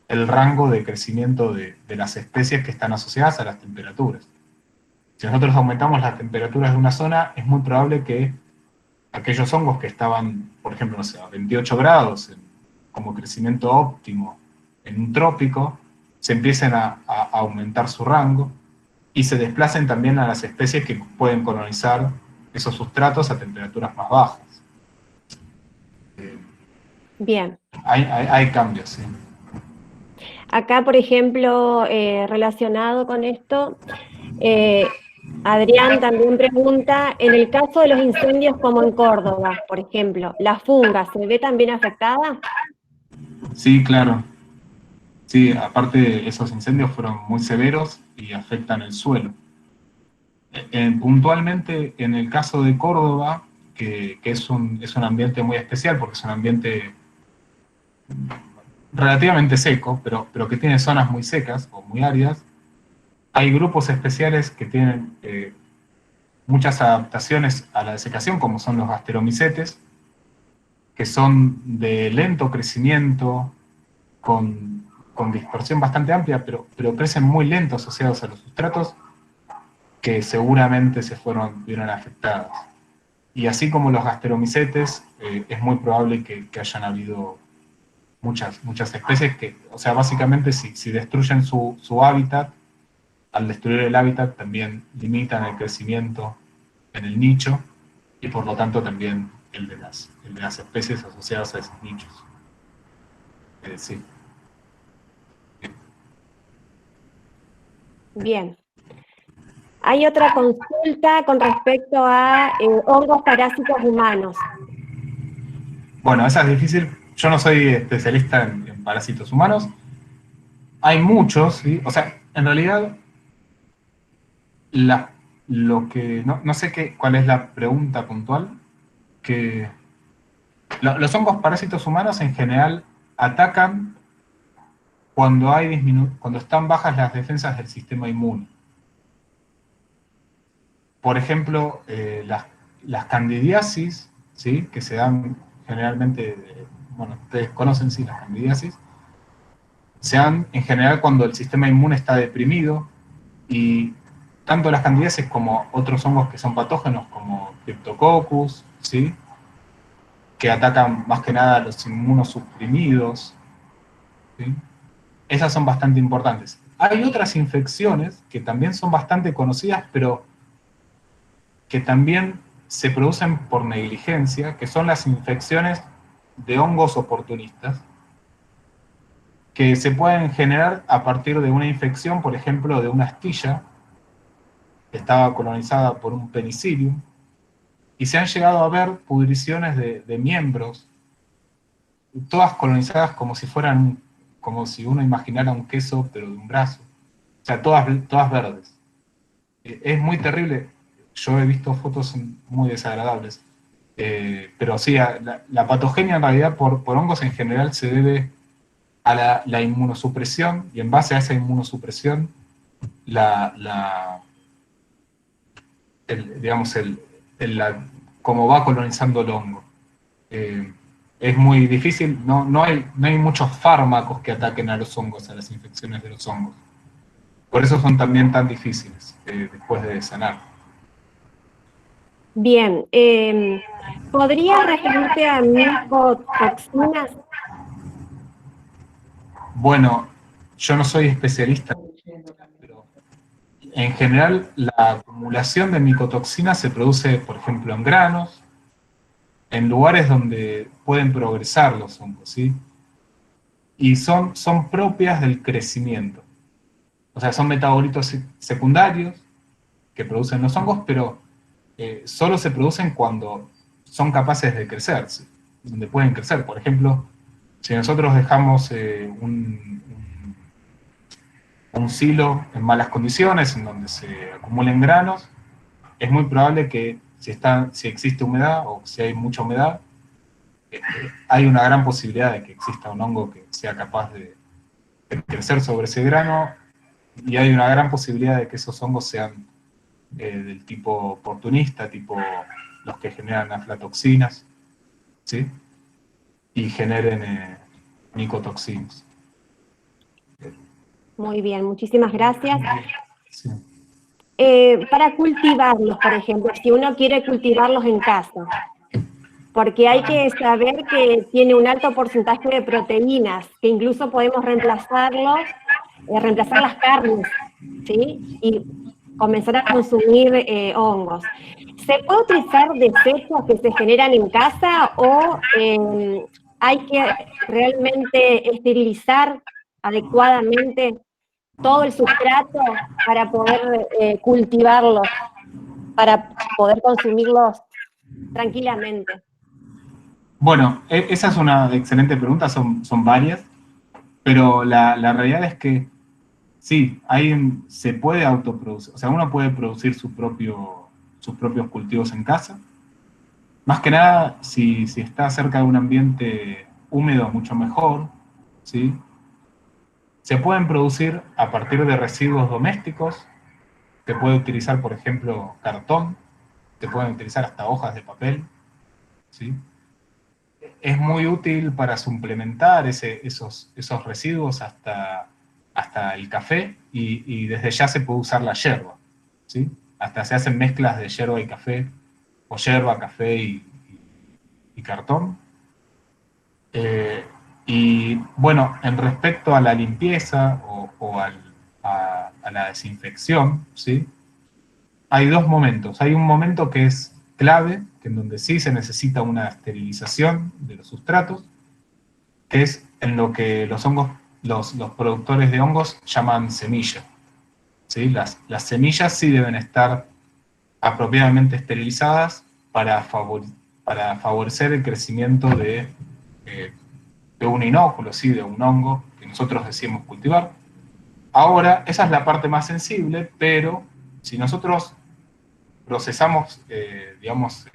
el rango de crecimiento de las especies que están asociadas a las temperaturas. Si nosotros aumentamos las temperaturas de una zona, es muy probable que aquellos hongos que estaban, por ejemplo, no sé, a 28 grados como crecimiento óptimo en un trópico, se empiecen a aumentar su rango y se desplacen también a las especies que pueden colonizar esos sustratos a temperaturas más bajas. Bien. Hay cambios, sí. Acá, por ejemplo, relacionado con esto, Adrián también pregunta, en el caso de los incendios como en Córdoba, por ejemplo, ¿la funga se ve también afectada? Sí, claro. Sí, aparte esos incendios fueron muy severos y afectan el suelo. Puntualmente en el caso de Córdoba, que es un ambiente muy especial porque es un ambiente relativamente seco, pero que tiene zonas muy secas o muy áridas, hay grupos especiales que tienen muchas adaptaciones a la desecación, como son los asteromicetes, que son de lento crecimiento, con dispersión bastante amplia, pero crecen muy lento asociados a los sustratos, que seguramente vieron afectadas. Y así como los asteromicetes, es muy probable que hayan habido muchas especies que, o sea, básicamente si destruyen su hábitat, al destruir el hábitat también limitan el crecimiento en el nicho y por lo tanto también el de las especies asociadas a esos nichos. Sí. Bien. Hay otra consulta con respecto a hongos parásitos humanos. Bueno, esa es difícil. Yo no soy especialista en parásitos humanos. Hay muchos, ¿sí? O sea, en realidad, la, lo que. No sé cuál es la pregunta puntual. Que los hongos parásitos humanos en general atacan cuando están bajas las defensas del sistema inmune. Por ejemplo, las candidiasis, ¿sí? Que se dan generalmente, bueno, ustedes conocen, sí, las candidiasis, se dan en general cuando el sistema inmune está deprimido y tanto las candidiasis como otros hongos que son patógenos como Cryptococcus, ¿sí? Que atacan más que nada a los inmunosuprimidos, ¿sí? Esas son bastante importantes. Hay otras infecciones que también son bastante conocidas, pero que también se producen por negligencia, que son las infecciones de hongos oportunistas, que se pueden generar a partir de una infección, por ejemplo, de una astilla que estaba colonizada por un penicillium, y se han llegado a ver pudriciones de miembros, todas colonizadas como si uno imaginara un queso, pero de un brazo. O sea, todas verdes. Es muy terrible. Yo he visto fotos muy desagradables. Pero sí, la patogenia en realidad por hongos en general se debe a la inmunosupresión, y en base a esa inmunosupresión, la, la, digamos, cómo va colonizando el hongo. Eh, es muy difícil, no hay muchos fármacos que ataquen a los hongos, a las infecciones de los hongos. Por eso son también tan difíciles después de sanar. Bien. ¿Podrías referirte a micotoxinas? Bueno, yo no soy especialista, pero en general la acumulación de micotoxinas se produce, por ejemplo, en granos, en lugares donde pueden progresar los hongos, ¿sí? Y son propias del crecimiento. O sea, son metabolitos secundarios que producen los hongos, pero solo se producen cuando son capaces de crecer, ¿sí? Donde pueden crecer. Por ejemplo, si nosotros dejamos un silo en malas condiciones, en donde se acumulen granos, es muy probable que si existe humedad o si hay mucha humedad, hay una gran posibilidad de que exista un hongo que sea capaz de crecer sobre ese grano, y hay una gran posibilidad de que esos hongos sean del tipo oportunista, tipo los que generan aflatoxinas, ¿sí? Y generen micotoxinas. Muy bien, muchísimas gracias. Sí. Para cultivarlos, por ejemplo, si uno quiere cultivarlos en casa, porque hay que saber que tiene un alto porcentaje de proteínas, que incluso podemos reemplazarlos reemplazar las carnes, ¿sí? Y comenzar a consumir hongos. ¿Se puede utilizar desechos que se generan en casa o hay que realmente esterilizar adecuadamente todo el sustrato para poder cultivarlos, para poder consumirlos tranquilamente? Bueno, esa es una excelente pregunta, son varias, pero la realidad es que sí, se puede autoproducir, o sea, uno puede producir sus propios cultivos en casa. Más que nada, si está cerca de un ambiente húmedo, mucho mejor, ¿sí? Se pueden producir a partir de residuos domésticos, se puede utilizar, por ejemplo, cartón, se pueden utilizar hasta hojas de papel, ¿sí? Es muy útil para suplementar esos residuos hasta el café y desde ya se puede usar la yerba, ¿sí? Hasta se hacen mezclas de yerba y café, o yerba, café y cartón. Eh, y bueno, en respecto a la limpieza a la desinfección, ¿sí? Hay dos momentos. Hay un momento que es clave, que en donde sí se necesita una esterilización de los sustratos, que es en lo que los hongos, los productores de hongos llaman semilla. ¿Sí? Las semillas sí deben estar apropiadamente esterilizadas para favorecer el crecimiento eh, de un inóculo, ¿sí? De un hongo que nosotros decimos cultivar. Ahora, esa es la parte más sensible, pero si nosotros procesamos, digamos,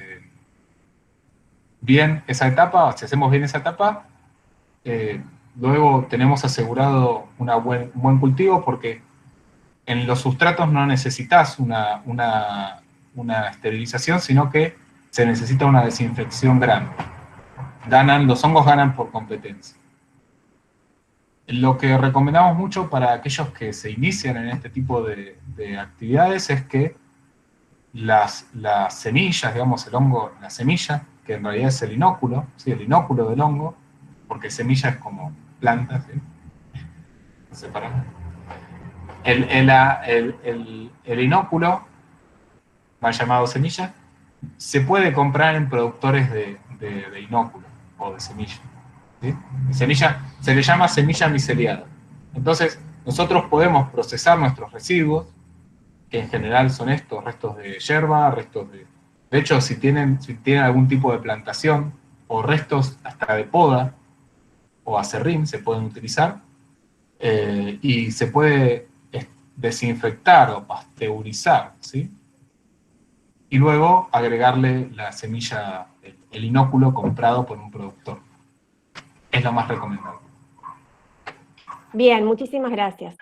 bien esa etapa, si hacemos bien esa etapa, eh, luego tenemos asegurado un buen cultivo porque en los sustratos no necesitas una esterilización, sino que se necesita una desinfección grande. Los hongos ganan por competencia. Lo que recomendamos mucho para aquellos que se inician en este tipo de actividades es que las semillas, digamos, el hongo, la semilla, que en realidad es el inóculo, ¿sí? El inóculo del hongo, porque semilla es como planta, ¿sí? Separado. El inóculo, mal llamado semilla, se puede comprar en productores de inóculo o de semilla, ¿sí? Semilla. Se le llama semilla miceliada. Entonces, nosotros podemos procesar nuestros residuos, que en general son estos, restos de yerba, restos de... De hecho, si tienen algún tipo de plantación, o restos hasta de poda, o acerrín, se pueden utilizar, y se puede desinfectar o pasteurizar, ¿sí? Y luego agregarle la semilla, el inóculo comprado por un productor. Es lo más recomendable. Bien, muchísimas gracias.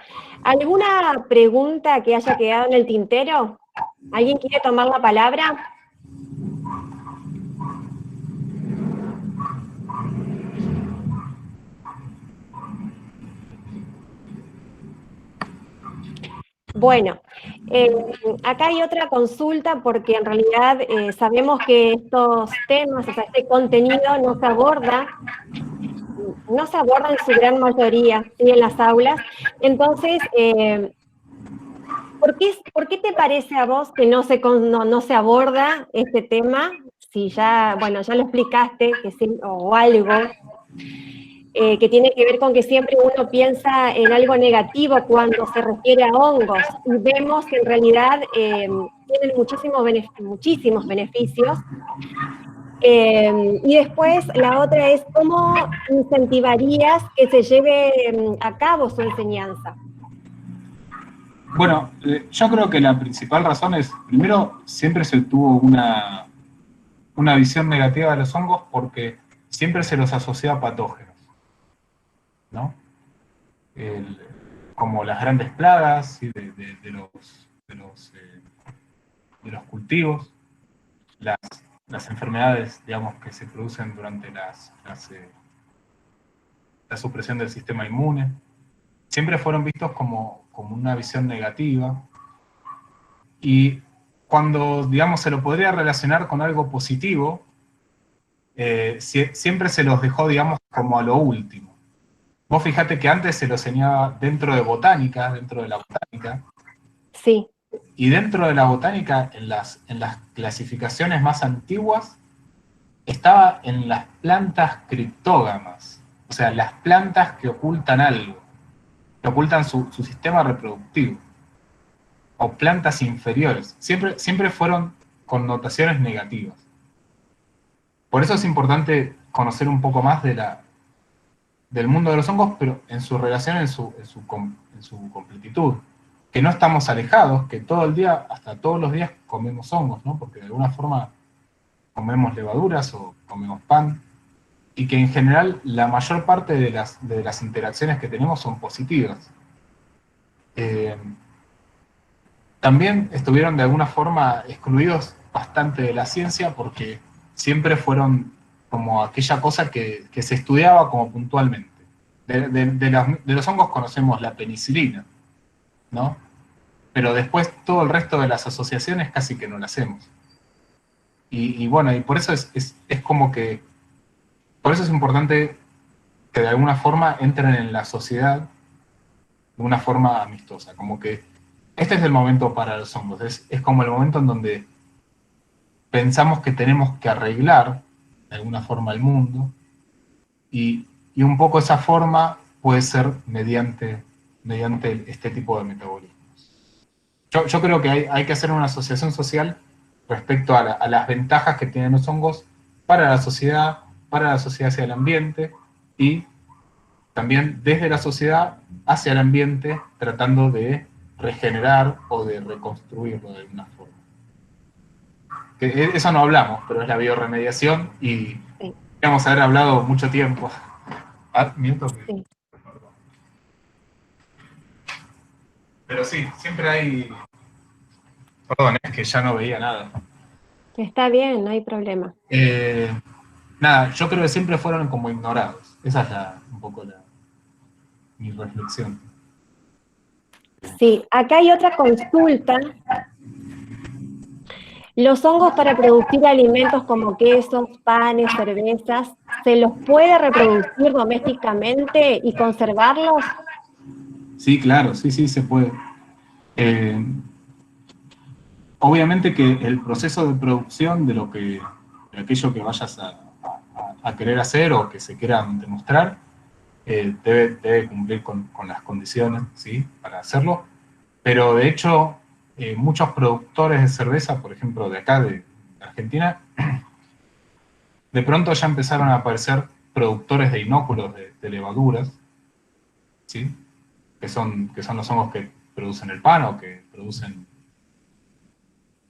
¿Alguna pregunta que haya quedado en el tintero? ¿Alguien quiere tomar la palabra? Bueno, acá hay otra consulta porque en realidad sabemos que estos temas, o sea, este contenido no se aborda en su gran mayoría, ¿sí? En las aulas. Entonces, ¿por qué te parece a vos que no se aborda este tema? Si ya, bueno, ya lo explicaste, que sí, o algo, que tiene que ver con que siempre uno piensa en algo negativo cuando se refiere a hongos, y vemos que en realidad tienen muchísimos beneficios. Y después la otra es cómo incentivarías que se lleve a cabo su enseñanza. Bueno, yo creo que la principal razón es, primero, siempre se tuvo una visión negativa de los hongos porque siempre se los asocia a patógenos, ¿no? El- Como las grandes plagas, ¿sí? De los cultivos, las, las enfermedades, digamos, que se producen durante la supresión del sistema inmune, siempre fueron vistos como una visión negativa, y cuando, digamos, se lo podría relacionar con algo positivo, siempre se los dejó, digamos, como a lo último, Vos fijate que antes se lo enseñaba dentro de botánica, dentro de la botánica, Sí, y dentro de la botánica, en las clasificaciones más antiguas, estaba en las plantas criptógamas, o sea, las plantas que ocultan algo, que ocultan su sistema reproductivo, o plantas inferiores. Siempre fueron connotaciones negativas. Por eso es importante conocer un poco más del mundo de los hongos, pero en su relación, en su completitud. Que no estamos alejados, que todo el día, hasta todos los días comemos hongos, ¿no? Porque de alguna forma comemos levaduras o comemos pan, y que en general la mayor parte de las interacciones que tenemos son positivas. Eh, También estuvieron de alguna forma excluidos bastante de la ciencia porque siempre fueron como aquella cosa que se estudiaba como puntualmente. De los hongos conocemos la penicilina, ¿no? Pero después todo el resto de las asociaciones casi que no las hacemos. Y bueno, y por eso es como que, por eso es importante que de alguna forma entren en la sociedad de una forma amistosa, como que este es el momento para los hongos, es como el momento en donde pensamos que tenemos que arreglar de alguna forma el mundo y un poco esa forma puede ser mediante este tipo de metabolismo. Yo creo que hay que hacer una asociación social respecto a las ventajas que tienen los hongos para la sociedad hacia el ambiente y también desde la sociedad hacia el ambiente tratando de regenerar o de reconstruirlo de alguna forma. Eso no hablamos, pero es la bioremediación y sí, vamos a haber hablado mucho tiempo. Ah, miento que... sí. Pero sí, siempre hay... Perdón, es que ya no veía nada. Está bien, no hay problema. Eh, Nada, yo creo que siempre fueron como ignorados. Esa es un poco mi reflexión. Sí, acá hay otra consulta. Los hongos para producir alimentos como quesos, panes, cervezas, ¿se los puede reproducir domésticamente y conservarlos? Sí, claro, sí, se puede. Eh, Obviamente que el proceso de producción de aquello que vayas a querer hacer o que se quieran demostrar, debe cumplir con las condiciones, ¿sí? Para hacerlo. Pero de hecho, muchos productores de cerveza, por ejemplo, de acá, de Argentina, de pronto ya empezaron a aparecer productores de inóculos de levaduras, ¿sí? Que son los hongos que producen el pan o que producen,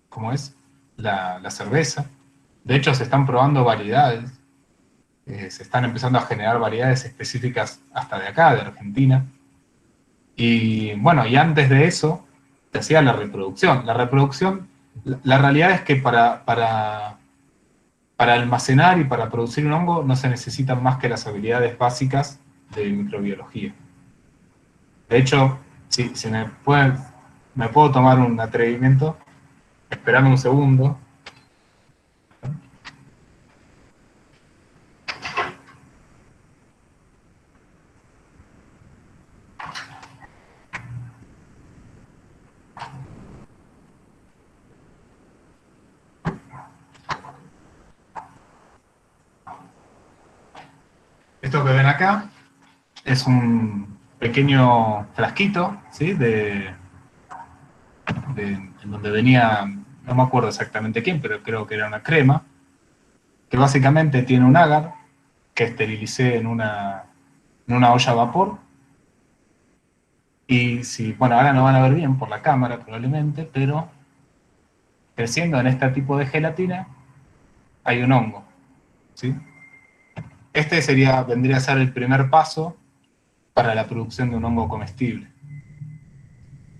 ¿cómo es? La cerveza. De hecho, se están probando variedades, se están empezando a generar variedades específicas hasta de acá, de Argentina. Y bueno, y antes de eso se hacía la reproducción. La realidad es que para almacenar y para producir un hongo no se necesitan más que las habilidades básicas de microbiología. De hecho, si me puedo tomar un atrevimiento, esperame un segundo. Esto que ven acá es un pequeño frasquito, ¿sí? En donde venía, no me acuerdo exactamente quién, pero creo que era una crema, que básicamente tiene un agar que esterilicé en una olla a vapor. Y si, bueno, ahora no van a ver bien por la cámara probablemente, pero creciendo en este tipo de gelatina hay un hongo, ¿sí? Este vendría a ser el primer paso para la producción de un hongo comestible.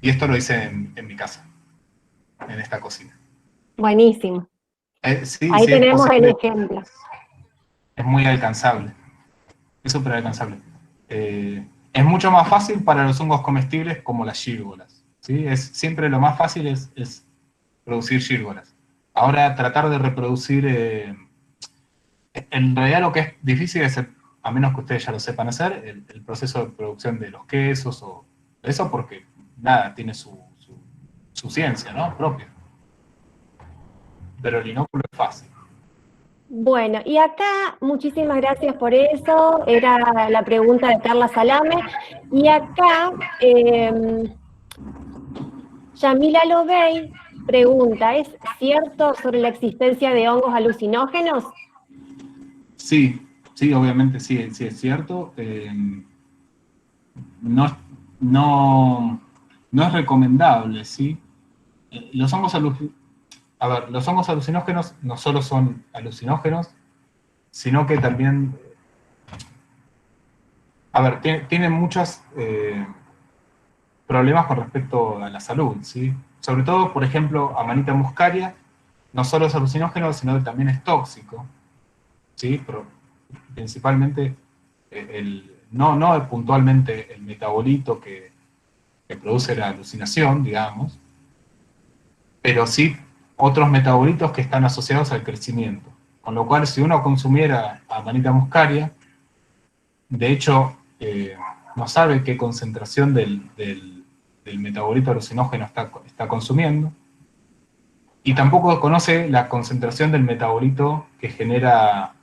Y esto lo hice en mi casa, en esta cocina. Buenísimo. Sí, Ahí sí es tenemos el posible, ejemplo. es muy alcanzable, es súper alcanzable. Es mucho más fácil para los hongos comestibles como las gírgolas, ¿sí? Siempre lo más fácil es producir gírgolas. Ahora tratar de reproducir, en realidad lo que es difícil es a menos que ustedes ya lo sepan hacer, el proceso de producción de los quesos o eso, porque nada, tiene su ciencia, ¿no? Propia. Pero el inóculo es fácil. Bueno, y acá, muchísimas gracias por eso, era la pregunta de Carla Salame, y acá Yamila Lobey pregunta, ¿es cierto sobre la existencia de hongos alucinógenos? Sí, sí, obviamente sí, sí es cierto. No, no, no es recomendable, ¿sí? Los hongos a ver, los hongos alucinógenos no solo son alucinógenos, sino que también, a ver, tienen muchos problemas con respecto a la salud, ¿sí? Sobre todo, por ejemplo, Amanita muscaria, no solo es alucinógeno, sino que también es tóxico, ¿sí? Pero principalmente, no puntualmente el metabolito que produce la alucinación, digamos, pero sí otros metabolitos que están asociados al crecimiento. Con lo cual, si uno consumiera Amanita muscaria, de hecho, no sabe qué concentración del metabolito alucinógeno está consumiendo, y tampoco conoce la concentración del metabolito que genera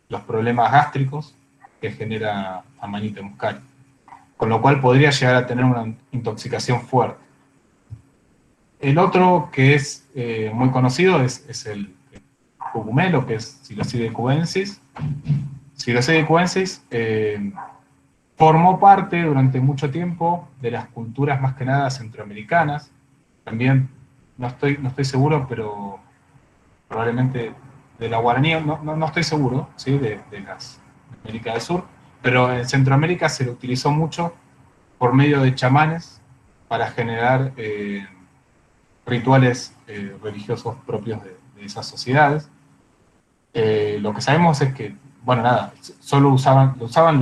los problemas gástricos que genera Amanita muscaria. Con lo cual podría llegar a tener una intoxicación fuerte. El otro que es muy conocido es el cogumelo, que es Psilocybe cubensis. Psilocybe cubensis formó parte durante mucho tiempo de las culturas más que nada centroamericanas. También, no estoy seguro, pero probablemente de la guaraní, no estoy seguro, ¿sí? de América del Sur, pero en Centroamérica se lo utilizó mucho por medio de chamanes para generar rituales religiosos propios de esas sociedades. Lo que sabemos es que, bueno, nada, solo lo usaban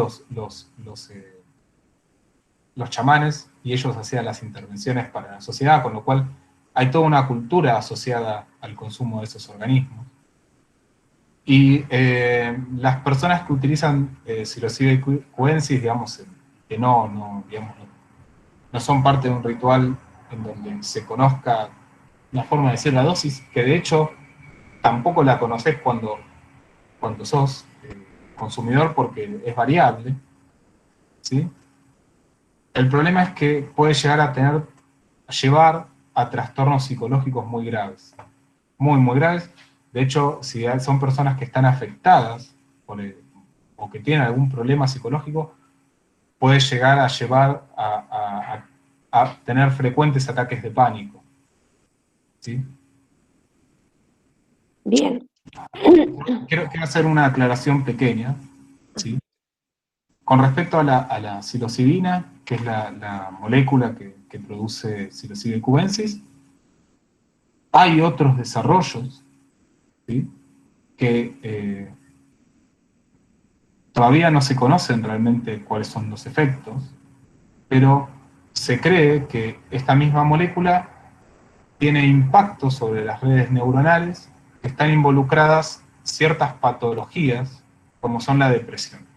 los chamanes y ellos hacían las intervenciones para la sociedad, con lo cual hay toda una cultura asociada al consumo de esos organismos. Y las personas que utilizan Psilocybe cubensis, digamos, que digamos, no son parte de un ritual en donde se conozca una forma de decir la dosis, que de hecho tampoco la conoces cuando sos consumidor porque es variable, ¿sí? El problema es que puede llegar a llevar a trastornos psicológicos muy graves, muy graves. De hecho, si son personas que están afectadas o que tienen algún problema psicológico, puede llegar a llevar a tener frecuentes ataques de pánico, ¿sí? Bien. Quiero hacer una aclaración pequeña, ¿sí? Con respecto a la psilocibina, que es la molécula que produce Psilocybe cubensis, hay otros desarrollos, ¿sí? que todavía no se conocen realmente cuáles son los efectos, pero se cree que esta misma molécula tiene impacto sobre las redes neuronales que están involucradas ciertas patologías, como son la depresión.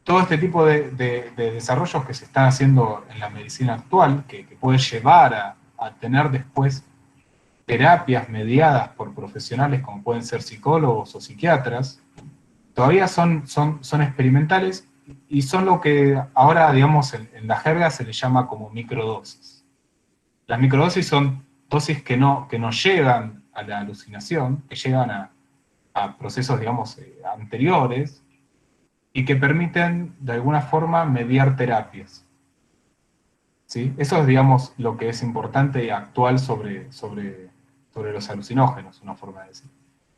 Todo este tipo de desarrollos que se están haciendo en la medicina actual, que puede llevar a tener después terapias mediadas por profesionales como pueden ser psicólogos o psiquiatras, todavía son experimentales y son lo que ahora, digamos, en la jerga se le llama como microdosis. Las microdosis son dosis que no llegan a la alucinación, que llegan a procesos, digamos, anteriores, y que permiten, de alguna forma, mediar terapias. ¿Sí? Eso es, digamos, lo que es importante y actual sobre los alucinógenos, una forma de decir.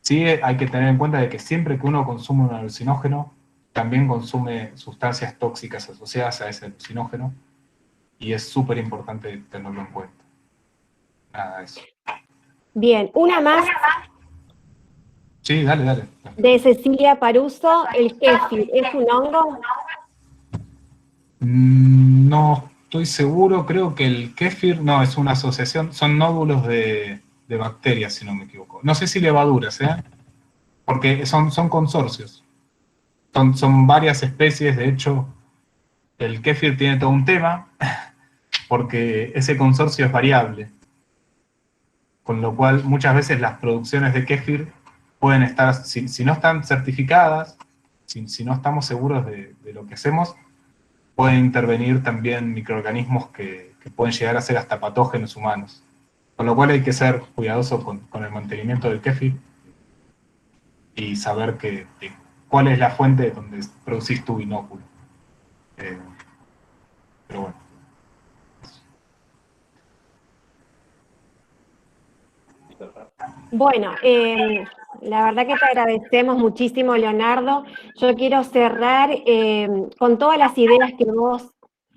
Sí, hay que tener en cuenta de que siempre que uno consume un alucinógeno, también consume sustancias tóxicas asociadas a ese alucinógeno, y es súper importante tenerlo en cuenta. Nada, eso. Bien, una más Sí, dale. de Cecilia Paruso, el kéfir, ¿es un hongo? No estoy seguro, creo que el kéfir, no, es una asociación, son nódulos de bacterias, si no me equivoco. No sé si levaduras, ¿eh? Porque son consorcios. Son varias especies, de hecho, el kéfir tiene todo un tema, porque ese consorcio es variable, con lo cual muchas veces las producciones de kéfir pueden estar, si no están certificadas, si no estamos seguros de lo que hacemos, pueden intervenir también microorganismos que pueden llegar a ser hasta patógenos humanos. Con lo cual hay que ser cuidadoso con el mantenimiento del kéfir y saber cuál es la fuente donde producís tu binóculo. Pero bueno. Bueno, la verdad que te agradecemos muchísimo, Leonardo. Yo quiero cerrar con todas las ideas que vos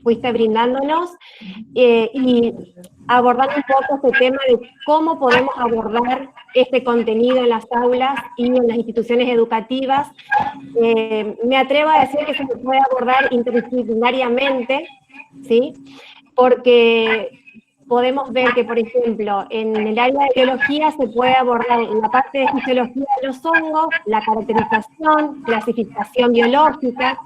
fuiste brindándonos y abordando un poco este tema de cómo podemos abordar este contenido en las aulas y en las instituciones educativas. Me atrevo a decir que se puede abordar interdisciplinariamente, ¿sí? Porque podemos ver que, por ejemplo, en el área de biología se puede abordar en la parte de fisiología de los hongos, la caracterización, clasificación biológica.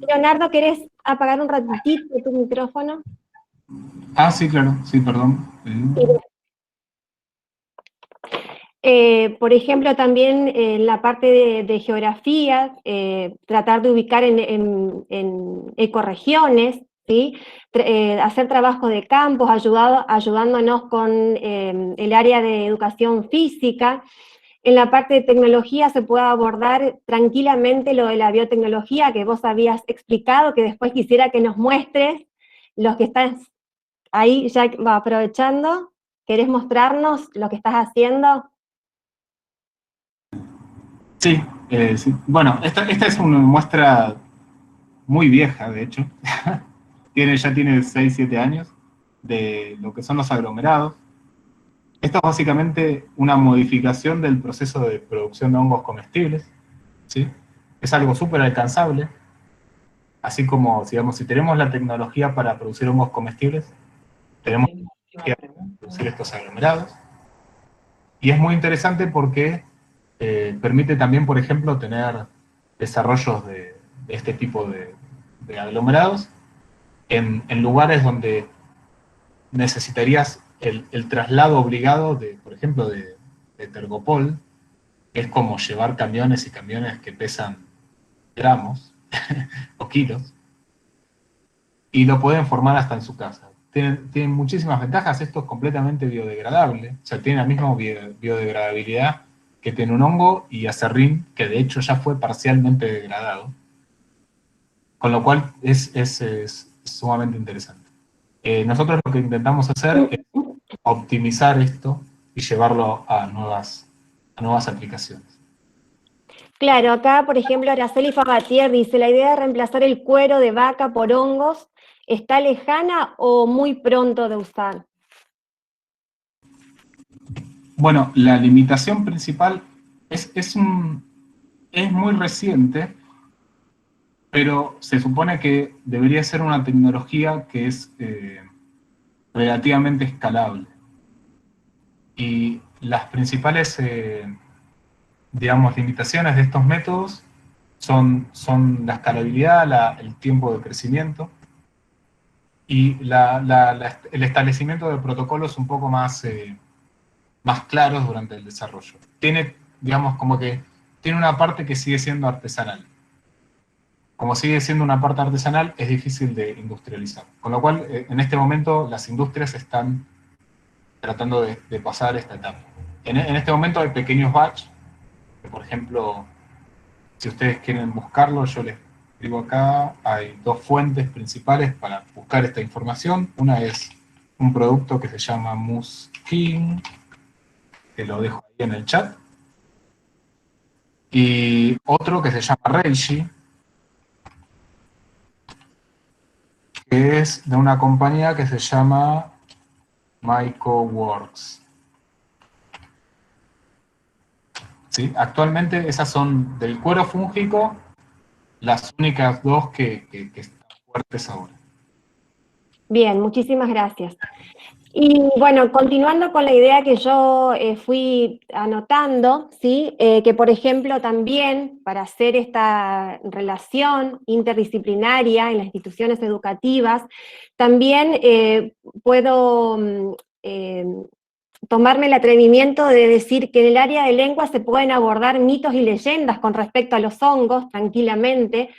Leonardo, ¿querés apagar un ratitito tu micrófono? Ah, sí, claro, sí, perdón. Por ejemplo, también en la parte de geografía, tratar de ubicar en ecorregiones, ¿sí? Hacer trabajo de campos, ayudándonos con el área de educación física. En la parte de tecnología se puede abordar tranquilamente lo de la biotecnología que vos habías explicado, que después quisiera que nos muestres, los que están ahí ya va aprovechando. ¿Querés mostrarnos lo que estás haciendo? Sí, sí. Bueno, esta es una muestra muy vieja, de hecho. Ya tiene 6 7 años de lo que son los aglomerados. Esto es básicamente una modificación del proceso de producción de hongos comestibles, ¿sí? Es algo súper alcanzable, así como, digamos, si tenemos la tecnología para producir hongos comestibles, tenemos la tecnología para producir estos aglomerados. Y es muy interesante porque permite también, por ejemplo, tener desarrollos de este tipo de aglomerados en lugares donde necesitarías el traslado obligado de, por ejemplo, de Tergopol, que es como llevar camiones y camiones que pesan gramos o kilos, y lo pueden formar hasta en su casa. Tienen muchísimas ventajas, esto es completamente biodegradable, o sea, tiene la misma biodegradabilidad que tiene un hongo y acerrín, que de hecho ya fue parcialmente degradado, con lo cual es sumamente interesante. Nosotros lo que intentamos hacer es optimizar esto y llevarlo a nuevas aplicaciones. Claro, acá, por ejemplo, Araceli Fabatier dice, la idea de reemplazar el cuero de vaca por hongos, ¿está lejana o muy pronto de usar? Bueno, la limitación principal es muy reciente, pero se supone que debería ser una tecnología que es relativamente escalable. Y las principales, digamos, limitaciones de estos métodos son la escalabilidad, el tiempo de crecimiento y el establecimiento de protocolos un poco más claros durante el desarrollo. Tiene, digamos, como que tiene una parte que sigue siendo artesanal. Como sigue siendo una parte artesanal, es difícil de industrializar. Con lo cual, en este momento, las industrias están tratando de pasar esta etapa. En este momento hay pequeños batch, que por ejemplo, si ustedes quieren buscarlo, yo les escribo acá, hay dos fuentes principales para buscar esta información. Una es un producto que se llama Muskin, que lo dejo ahí en el chat, y otro que se llama Reishi, que es de una compañía que se llama MycoWorks. ¿Sí? Actualmente esas son del cuero fúngico las únicas dos que están fuertes ahora. Bien, muchísimas gracias. Y bueno, continuando con la idea que yo fui anotando, ¿sí? Que por ejemplo también para hacer esta relación interdisciplinaria en las instituciones educativas, también puedo eh, tomarme el atrevimiento de decir que en el área de lengua se pueden abordar mitos y leyendas con respecto a los hongos tranquilamente,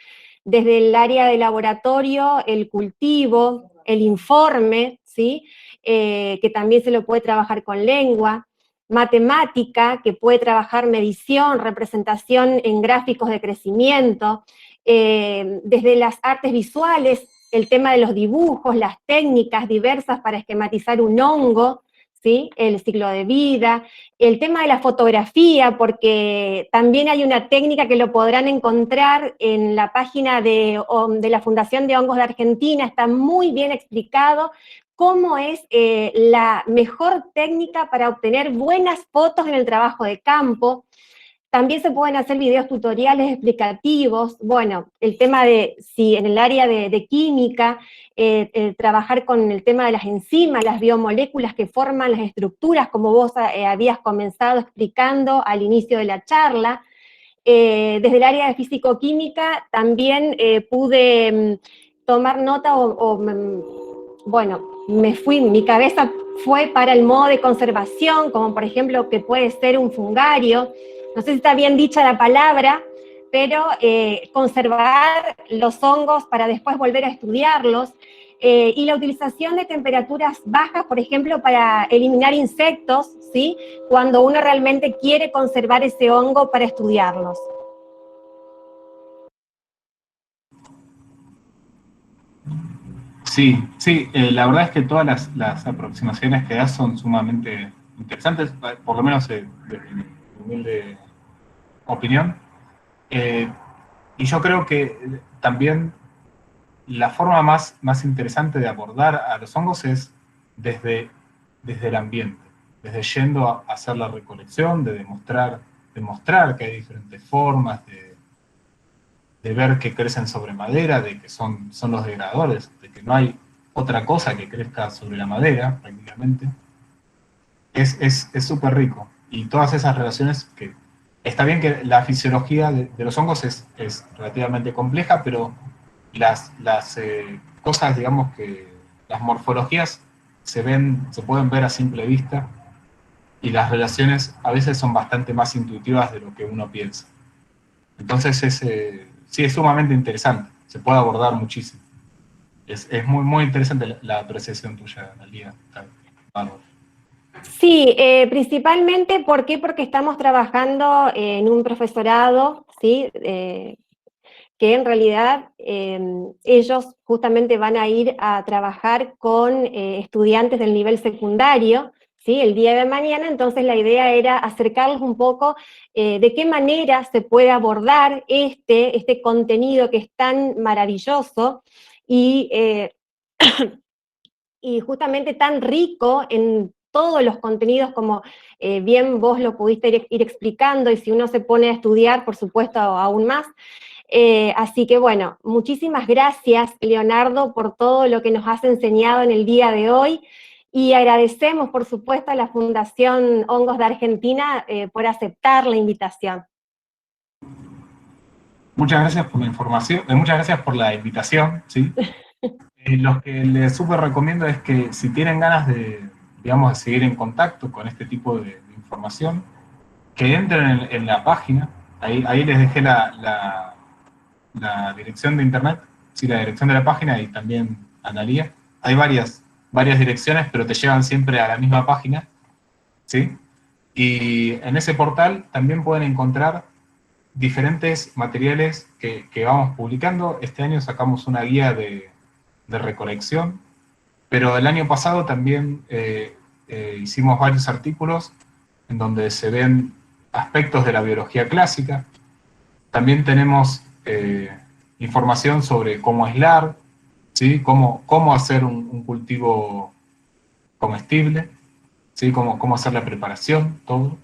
desde el área de laboratorio, el cultivo, el informe, ¿sí? Que también se lo puede trabajar con lengua, matemática, que puede trabajar medición, representación en gráficos de crecimiento, desde las artes visuales, el tema de los dibujos, las técnicas diversas para esquematizar un hongo, ¿sí? El ciclo de vida, el tema de la fotografía, porque también hay una técnica que lo podrán encontrar en la página de la Fundación de Hongos de Argentina, está muy bien explicado cómo es la mejor técnica para obtener buenas fotos en el trabajo de campo. También se pueden hacer videos tutoriales explicativos. Bueno, el tema de si en el área de química, trabajar con el tema de las enzimas, las biomoléculas que forman las estructuras, como vos habías comenzado explicando al inicio de la charla. Desde el área de físico-química también pude tomar nota bueno, mi cabeza fue para el modo de conservación, como por ejemplo que puede ser un fungario, no sé si está bien dicha la palabra, pero conservar los hongos para después volver a estudiarlos, y la utilización de temperaturas bajas, por ejemplo, para eliminar insectos, ¿sí? Cuando uno realmente quiere conservar ese hongo para estudiarlos. Sí, sí, la verdad es que todas las aproximaciones que das son sumamente interesantes, por lo menos desde mi humilde opinión. Eh, y yo creo que también la forma más interesante de abordar a los hongos es desde, desde el ambiente, desde yendo a hacer la recolección, de demostrar que hay diferentes formas, de ver que crecen sobre madera, de que son los degradadores, de que no hay otra cosa que crezca sobre la madera, prácticamente. Es súper rico. Y todas esas relaciones que... Está bien que la fisiología de los hongos es relativamente compleja, pero las cosas, digamos que las morfologías se pueden ver a simple vista y las relaciones a veces son bastante más intuitivas de lo que uno piensa. Entonces sí, es sumamente interesante, se puede abordar muchísimo. Es muy interesante la apreciación tuya, Analia. Bárbaro. Sí, principalmente, ¿por qué? Porque estamos trabajando en un profesorado, ¿sí? Que en realidad ellos justamente van a ir a trabajar con estudiantes del nivel secundario, ¿sí? El día de mañana, entonces la idea era acercarles un poco de qué manera se puede abordar este contenido que es tan maravilloso y, y justamente tan rico en todos los contenidos como bien vos lo pudiste ir explicando, y si uno se pone a estudiar, por supuesto, aún más. Así que bueno, muchísimas gracias, Leonardo, por todo lo que nos has enseñado en el día de hoy, y agradecemos, por supuesto, a la Fundación Hongos de Argentina por aceptar la invitación. Muchas gracias por la información, muchas gracias por la invitación, ¿sí? Lo que les súper recomiendo es que si tienen ganas digamos, de seguir en contacto con este tipo de información, que entren en la página, ahí les dejé la dirección de internet, sí, la dirección de la página y también Analía. Hay varias direcciones, pero te llevan siempre a la misma página, ¿sí? Y en ese portal también pueden encontrar diferentes materiales que vamos publicando. Este año sacamos una guía de recolección, pero el año pasado también hicimos varios artículos en donde se ven aspectos de la biología clásica. También tenemos información sobre cómo aislar, ¿sí? Cómo hacer un cultivo comestible, ¿sí? Cómo hacer la preparación, todo.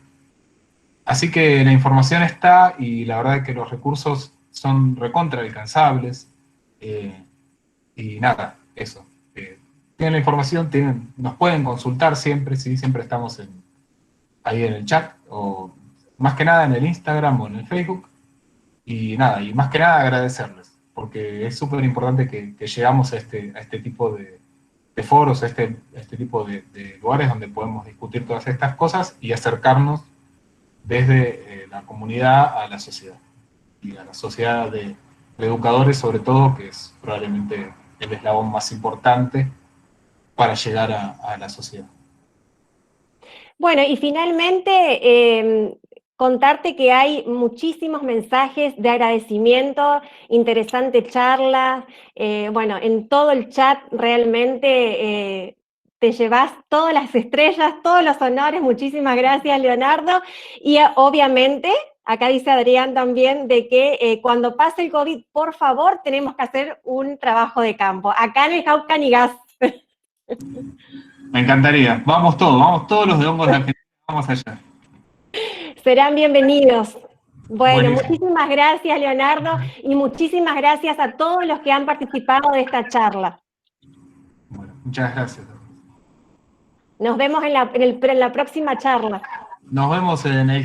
Así que la información está y la verdad es que los recursos son recontra alcanzables. Y nada, eso. tienen la información, nos pueden consultar siempre, ¿sí? Siempre estamos ahí en el chat, o más que nada en el Instagram o en el Facebook. Y nada, y más que nada agradecerles, porque es súper importante que llegamos a este tipo de foros, a este tipo de lugares donde podemos discutir todas estas cosas y acercarnos desde la comunidad a la sociedad, y a la sociedad de educadores sobre todo, que es probablemente el eslabón más importante para llegar a la sociedad. Bueno, y finalmente, contarte que hay muchísimos mensajes de agradecimiento, interesante charla, bueno, en todo el chat realmente te llevas todas las estrellas, todos los honores, muchísimas gracias, Leonardo, y obviamente, acá dice Adrián también, de que cuando pase el COVID, por favor, tenemos que hacer un trabajo de campo, acá en el Jauja Gas. Me encantaría. Vamos todos los de hongos de Argentina, vamos allá. Serán bienvenidos. Bueno, Buenísimo. muchísimas gracias, Leonardo, y muchísimas gracias a todos los que han participado de esta charla. Bueno, muchas gracias. Nos vemos en la próxima charla. Nos vemos en el